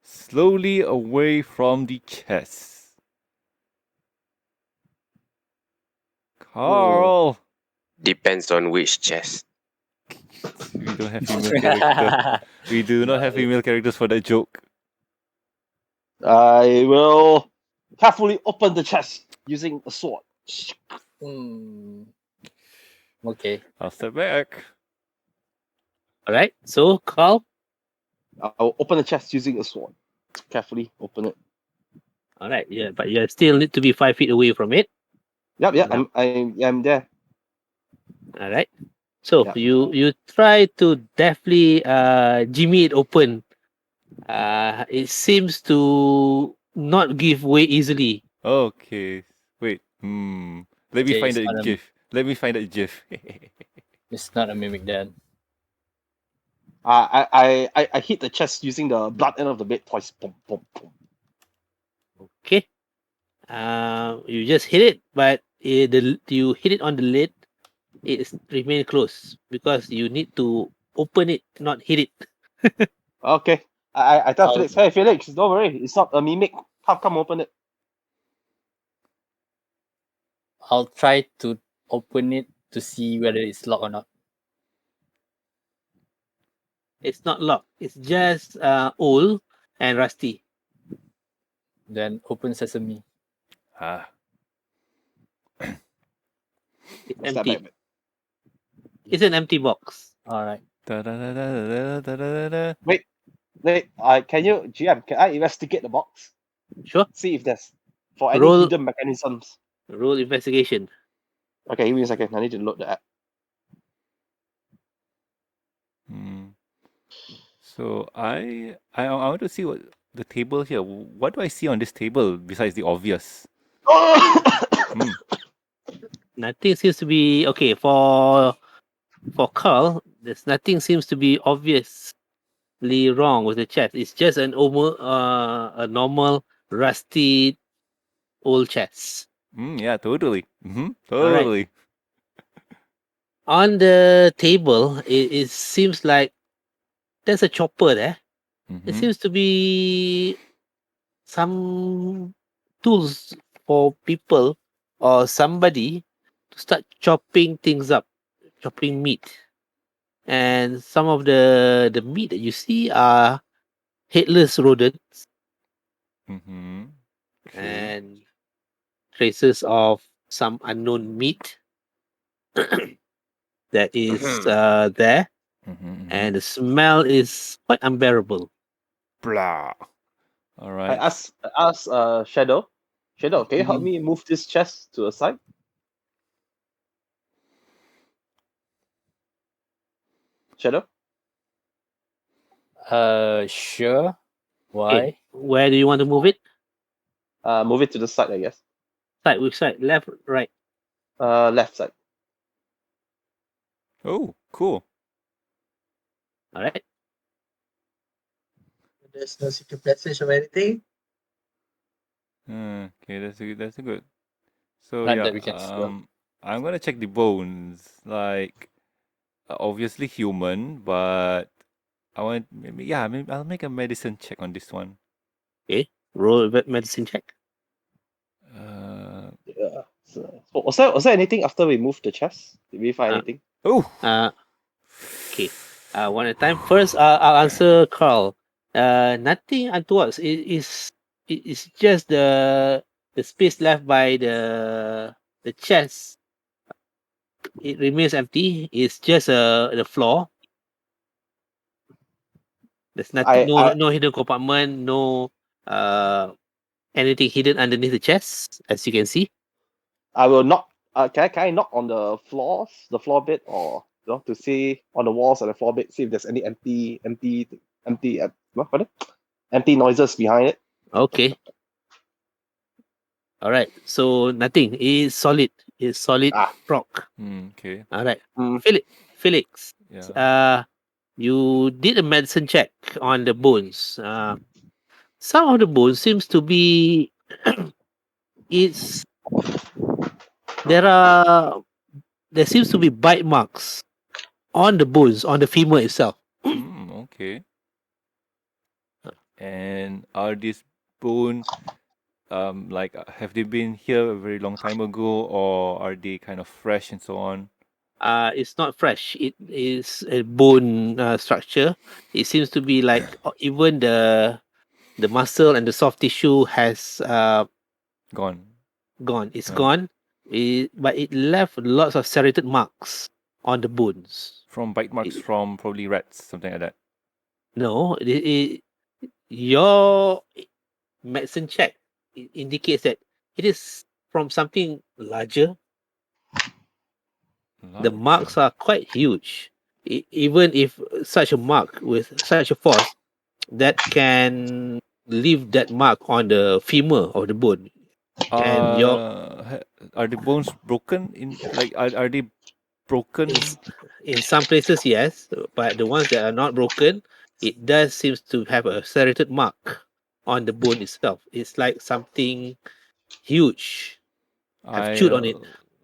slowly away from the chest. Carl. Depends on which chest. We don't have female character. We do not have female characters for that joke. I will carefully open the chest using a sword. Okay. I'll step back. All right. So, Carl. I'll open the chest using a sword. Carefully open it. All right. Yeah, but you still need to be 5 feet away from it. Yep, yeah, No. I'm there. All right. So Yeah. you try to deftly jimmy it open. It seems to not give way easily. Okay. Wait. Let me Okay, find it's that not a- gif. Let me find that gif. It's not a mimic then. I hit the chest using the blood end of the blade twice. Boom, boom, boom. Okay. You just hit it, but you hit it on the lid. It remain closed because you need to open it, not hit it. Okay. I tell I'll- Felix, hey Felix, don't worry, it's not a mimic. Come open it. I'll try to open it to see whether it's locked or not. It's not locked. It's just old and rusty. Then open sesame. Ah. It's What's that empty. back? It's an empty box. All right. Da-da-da-da-da-da-da-da. Wait, can you GM? Can I investigate the box? Sure. See if there's for any Roll- hidden mechanisms. Roll investigation. Okay, give me a second. I need to load the app. So I want to see what the table here. What do I see on this table besides the obvious? Nothing seems to be okay for for Carl, there's nothing seems to be obviously wrong with the chest. It's just a normal rusty old chest. Yeah, totally. All right. Totally. On the table, it seems like there's a chopper there. It Mm-hmm. seems to be some tools for people or somebody to start chopping things up, chopping meat. And some of the meat that you see are headless rodents Mm-hmm. Okay. and traces of some unknown meat that is there, Mm-hmm. and the smell is quite unbearable. Blah. All I right. ask Shadow. Shadow, can you help Mhm. me move this chest to a side? Shadow? Sure. Okay, Why? where do you want to move it? Move it to the side, I guess. Side, which side? Left, right? Left side. Oh, cool. All right. There's no secret passage or anything. Okay, that's a good. That's a good. So Not yeah, that we can see. I'm gonna check the bones. Like, obviously human, but I want maybe I'll make a medicine check on this one. Okay, roll medicine check. Yeah. So, was there anything after we moved the chest? Did we find Uh, anything? Oh. Okay. One at a time. First, I'll answer Carl. Nothing untoward. It's just the space left by the chest. It remains empty. It's just the floor. There's nothing. I I No hidden compartment. No anything hidden underneath the chest, as you can see. I will knock. Can I knock on the floors, the floor bit, or to see on the walls and the floor bit, see if there's any empty noises behind it. Okay. All right. So nothing. It's solid. It's solid Ah. rock. Okay. All right. Mm. Felix. Yeah. You did a medicine check on the bones. Some of the bones seems to be it's there are there seems to be bite marks on the bones on the femur itself. Okay. And are these bone like have they been here a very long time ago, or are they kind of fresh and so on? It's not fresh. It is a bone structure. It seems to be like even the muscle and the soft tissue has Gone gone. It's Uh. gone. But it left lots of serrated marks on the bones. from bite marks It- from probably rats, something like that. No, your medicine check indicates that it is from something larger. The marks are quite huge. Even if such a mark with such a force that can leave that mark on the femur of the bone, and your Are the bones broken in like are they broken? in some places yes, but the ones that are not broken, it does seems to have a serrated mark on the bone itself. It's like something huge have chewed on it.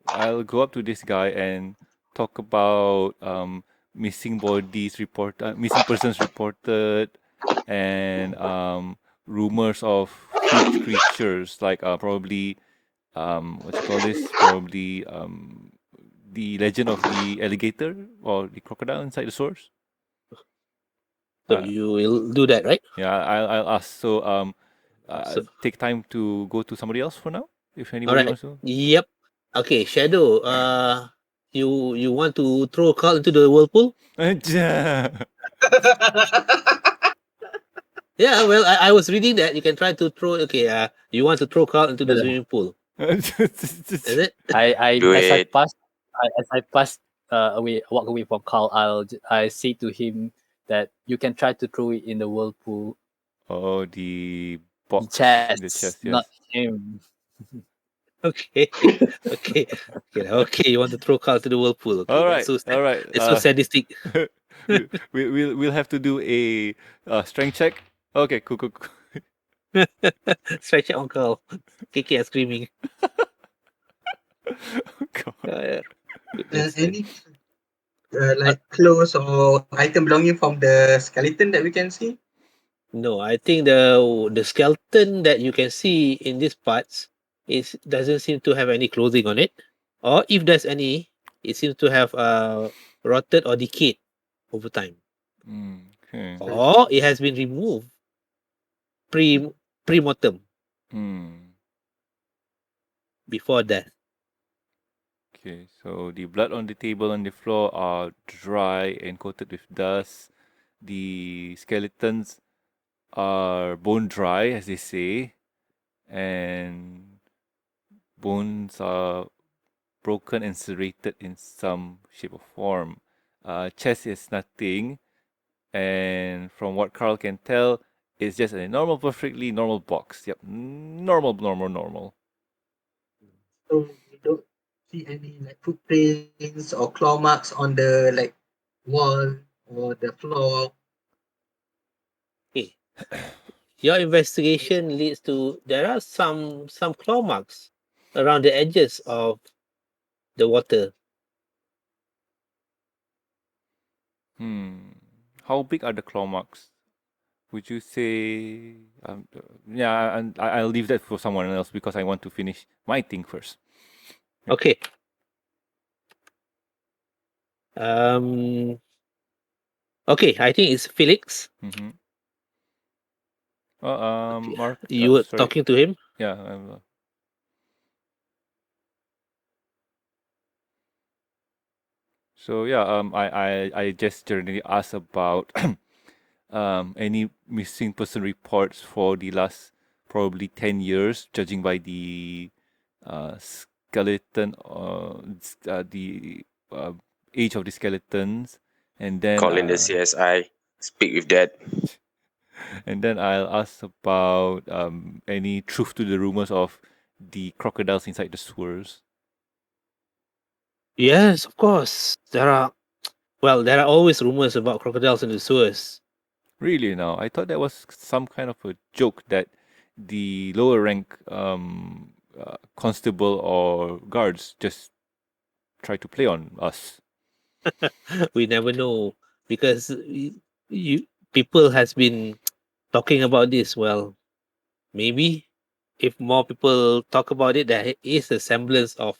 I'll go up to this guy and talk about missing bodies missing persons reported, and rumors of huge creatures like probably what you call this, probably the legend of the alligator or the crocodile inside the source. So you will do that, right? Yeah, I'll ask. So So, take time to go to somebody else for now, if all anybody right. wants to. Yep. Okay, Shadow. You want to throw a card into the whirlpool? Yeah. Well, I was reading that you can try to throw. Okay. You want to throw a card into the swimming pool? Is it? Do As I it. pass walk away from Carl, I say to him that you can try to throw it in the whirlpool. Oh, the box in the Chest, chest, yes. not him. Okay. Okay. Okay, you want to throw Carl to the whirlpool. Okay, All that's right, so all right. it's so sadistic. We'll have to do a strength check. Okay, cool, cool, cool. Stretch it on Carl. KK are screaming. God. Goodness. Any like clothes or item belonging from the skeleton that we can see? No, I think the skeleton that you can see in these parts is doesn't seem to have any clothing on it, or if there's any, it seems to have rotted or decayed over time, Okay. or it has been removed pre pre-mortem before death. Okay, so the blood on the table and the floor are dry and coated with dust. The skeletons are bone dry, as they say, and bones are broken and serrated in some shape or form. Chest is nothing, and from what Carl can tell, it's just a normal, perfectly normal box. Yep, normal. So we don't see any like footprints or claw marks on the like wall or the floor. Okay. Your investigation leads to there are some claw marks around the edges of the water. How big are the claw marks? Would you say? Yeah, and I'll leave that for someone else because I want to finish my thing first. Yep. Okay. Okay, I think it's Felix. Mm-hmm. Okay. Mark. You were Sorry. talking to him. Yeah. So yeah. I just generally asked about any missing person reports for the last probably 10 years, judging by the skeleton, the age of the skeletons, and then Call in the CSI. Speak with that. and then I'll ask about any truth to the rumors of the crocodiles inside the sewers. Yes, of course. There are always rumors about crocodiles in the sewers. Really now, I thought that was some kind of a joke that the lower rank constable or guards just try to play on us. We never know because you people has been talking about this. Well, maybe if more people talk about it, there is a semblance of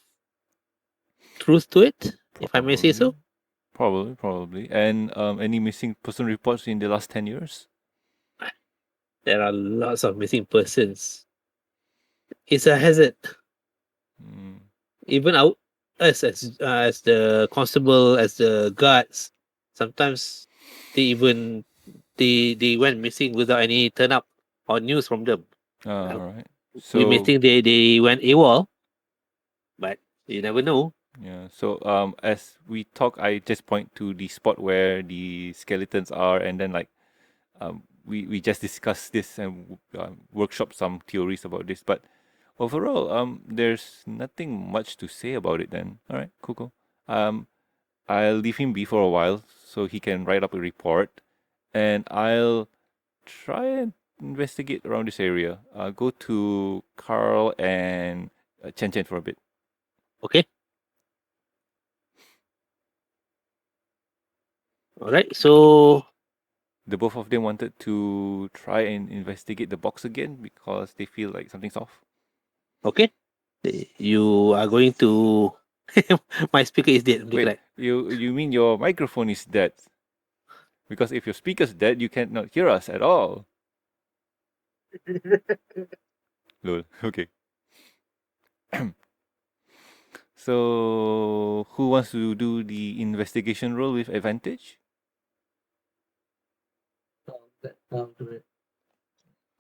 truth to it, if I may say so. Probably. And any missing person reports in the last 10 years? There are lots of missing persons. It's a hazard. Even out as the constable, as the guards, sometimes they went missing without any turn up or news from them. All right. We may So think they went AWOL, but you never know. yeah. So as we talk, I just point to the spot where the skeletons are, and then like we just discussed this and workshop some theories about this. But overall, there's nothing much to say about it. Then all right, cool. I'll leave him be for a while so he can write up a report, and I'll try and investigate around this area. Go to Carl and Chen Chen for a bit. Okay. All right. So The both of them wanted to try and investigate the box again because they feel like something's off. okay, you are going to. My speaker is dead. Wait, you mean your microphone is dead? Because if your speaker's dead, you cannot hear us at all. Lol. Okay. So, who wants to do the investigation role with advantage? Sounds good.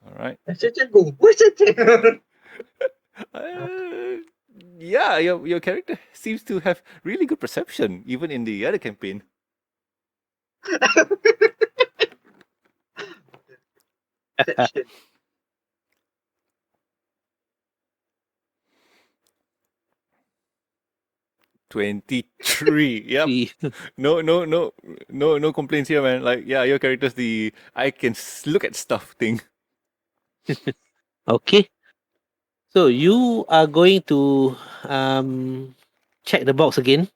All right. Go. Where's it? Yeah, your character seems to have really good perception, even in the other campaign. Perception. 23. Yep. No complaints here, man. Like, yeah, your character's the I can look at stuff thing. Okay. So you are going to check the box again.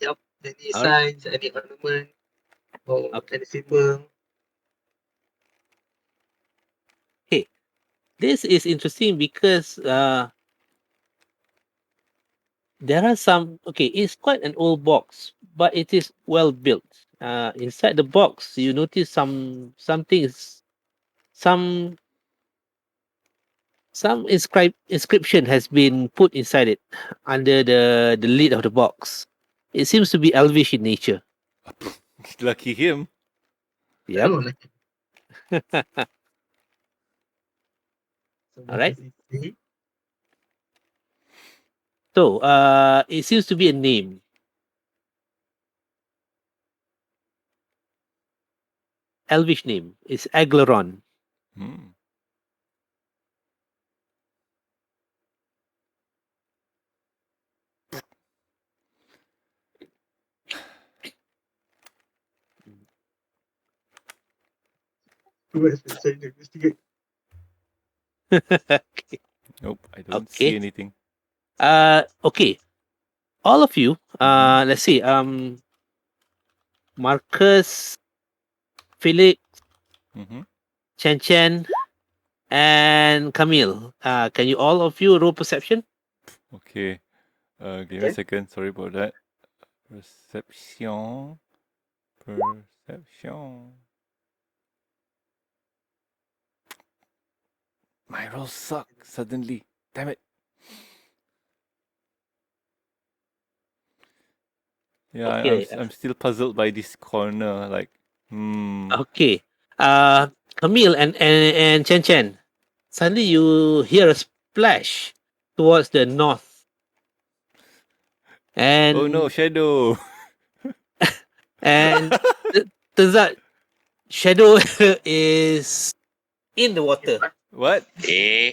Yup. Any Alright. signs, any ornament, or Okay. any symbol. This is interesting because there are some. Okay, it's quite an old box, but it is well built. Inside the box, you notice some inscription has been put inside it under the lid of the box. It seems to be elvish in nature. Lucky him. Yep. Oh, like, so what Alright. does it say? So it seems to be a name. Elvish name. It's Aglaron. Hmm. Who has been sent to investigate? Okay. Nope, I don't Okay. see anything. Okay. All of you, let's see. Marcus, Felix, Mm-hmm. Chen, and Camille. Can you all of you roll perception? Okay. Give me a Okay. second. Sorry about that. Perception. My rolls suck suddenly. Damn it. Yeah, Okay. I'm still puzzled by this corner. Like, Okay. Camille and Chen. Suddenly you hear a splash towards the north. And oh no, shadow. and turns out Shadow is in the water. What? Eh?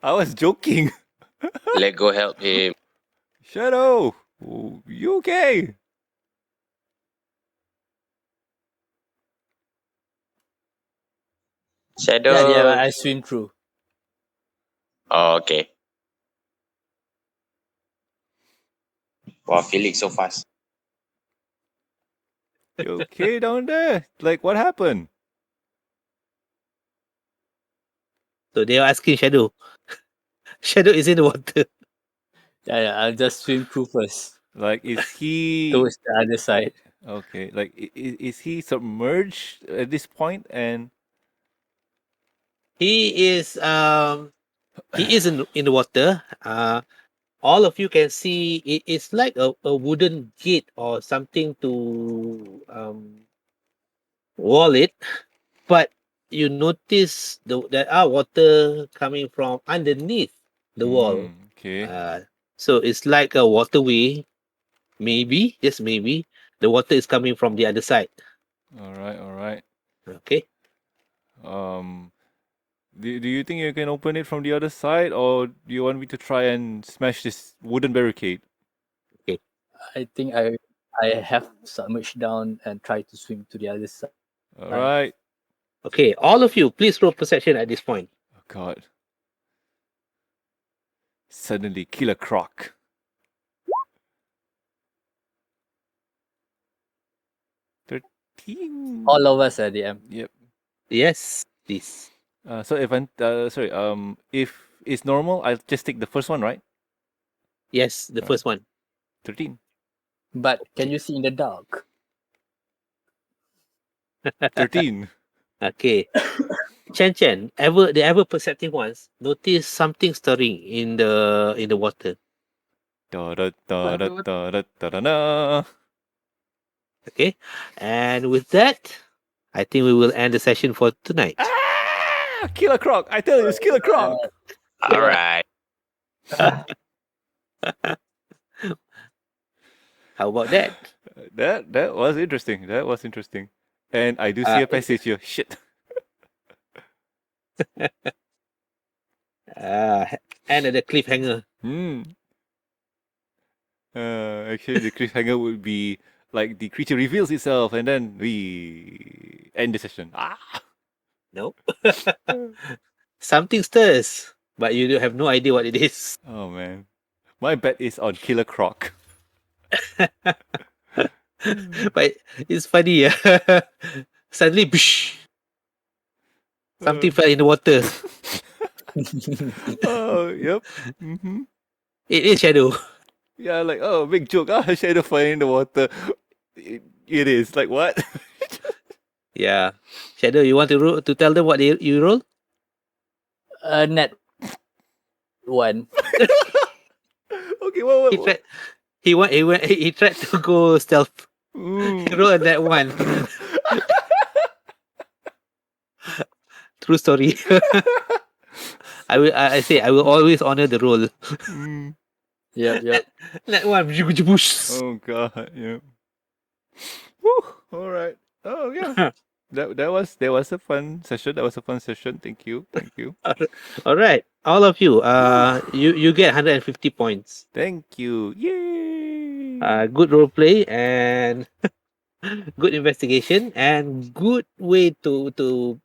I was joking. Let go help him. Shadow, you okay? Shadow. Yeah, I swim through. Oh, okay. Wow, Felix so fast. You okay down there? Like, what happened? So they are asking Shadow. Shadow is in the water. Yeah, I'll just swim through first Like, is he towards the other side. okay? Like, is he submerged at this point? And He is in the water. All of you can see it's like a wooden gate or something to wall it, but you notice there are water coming from underneath the wall. okay, So it's like a waterway. Maybe, just maybe, the water is coming from the other side. all right. Okay. Do you think you can open it from the other side, or do you want me to try and smash this wooden barricade? I think I have submerged down and try to swim to the other side. All right. Okay, all of you, please roll perception at this point. Oh God. Suddenly, kill a croc. All of us at the end. Yep. Yes, please. So if it's normal, I'll just take the first one, right? Yes, the first one. 13. But can you see in the dark? 13. Okay. Chen, the ever perceptive ones notice something stirring in the water. Da da da da da da da da da. Okay, and with that, I think we will end the session for tonight. Ah! Kill a croc! I tell you, kill a croc! All right. How about that? That was interesting. That was interesting. And I do see a passage here. Shit. And at the cliffhanger. Hmm. Actually, the cliffhanger would be like the creature reveals itself, and then we end the session. Ah. Nope. Something stirs, but you have no idea what it is. Oh man, my bet is on Killer Croc. But it's funny. Suddenly, psh, something fell in the water. Oh, yep. Mm-hmm. It is shadow. Yeah, like, oh, big joke. Ah, shadow flying in the water. It is like what? Yeah, shadow. You want to tell them what you roll? Net one. Okay, what? He tried to go stealth. He Mm. rolled that one. True story. I say I will always honor the role. Mm. Yep. That one. Oh god, yeah. Woo, all right. Oh yeah. That was a fun session. That was a fun session. Thank you. All right, all of you. You get 150 points. Thank you. Yay. Good role play and good investigation and good way to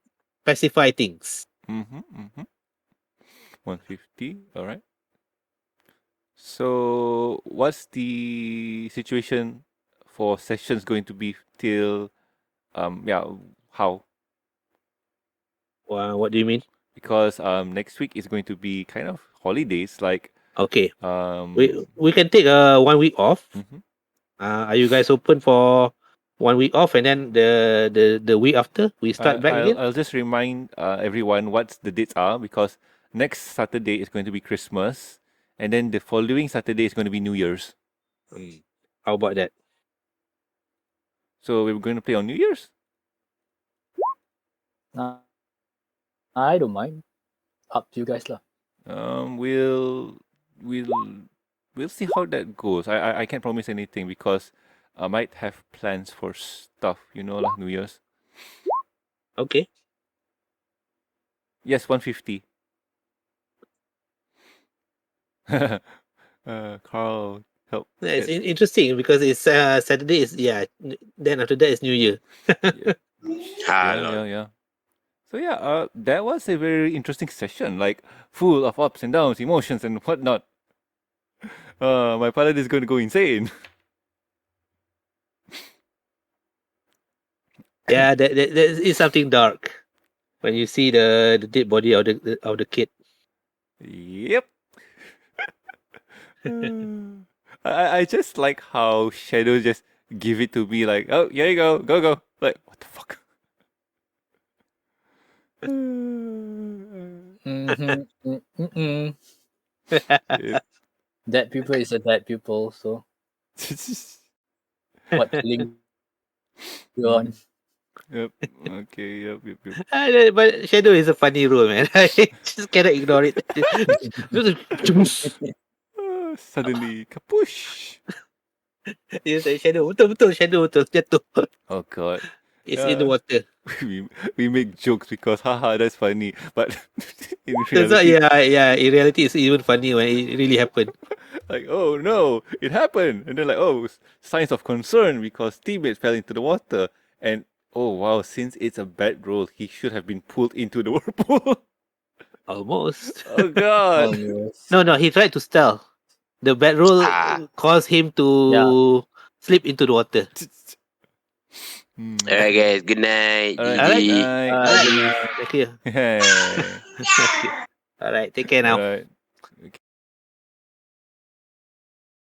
pacify things. Mm-hmm. 150. All right. So, what's the situation for sessions going to be till yeah, how? What do you mean? Because next week is going to be kind of holidays like Okay, um we can take 1 week off. mhm. Are you guys open for 1 week off and then the week after we start back again? I'll just remind everyone what the dates are because next Saturday is going to be Christmas and then the following Saturday is going to be New Year's. How about that? So we're going to play on New Year's. I don't mind. Up to you guys lah. We'll see how that goes. I can't promise anything because I might have plans for stuff, lah, New Year's. Okay. Yes, 150. Carl, help. Yeah, it's interesting because it's Saturday is then after that is New Year. Hello. Yeah. So yeah, that was a very interesting session, like full of ups and downs, emotions and whatnot. My pilot is going to go insane. Yeah, that is something dark when you see the dead body of the kid. Yep. I just like how Shadow just give it to me like, oh, here you go. Like, what the fuck? Dead people is a dead people, so what link you on? Yep. Okay. Yep. But Shadow is a funny role, man. I just cannot ignore it. Suddenly, kapoosh. You say Shadow, betul, Shadow betul, jatuh. Oh god. It's in the water. we make jokes because haha that's funny, but in Turns out, reality, in reality, it's even funny when it really happened. like, oh no, it happened, and then like, oh, signs of concern because teammates fell into the water, and oh wow, since it's a bad roll, he should have been pulled into the whirlpool. Almost. Oh god. No, he tried to steal. The bad roll caused him to slip into the water. Alright, guys. Good night. Alright, GG. night. Thank you. Hey. All right, take care now. Alright.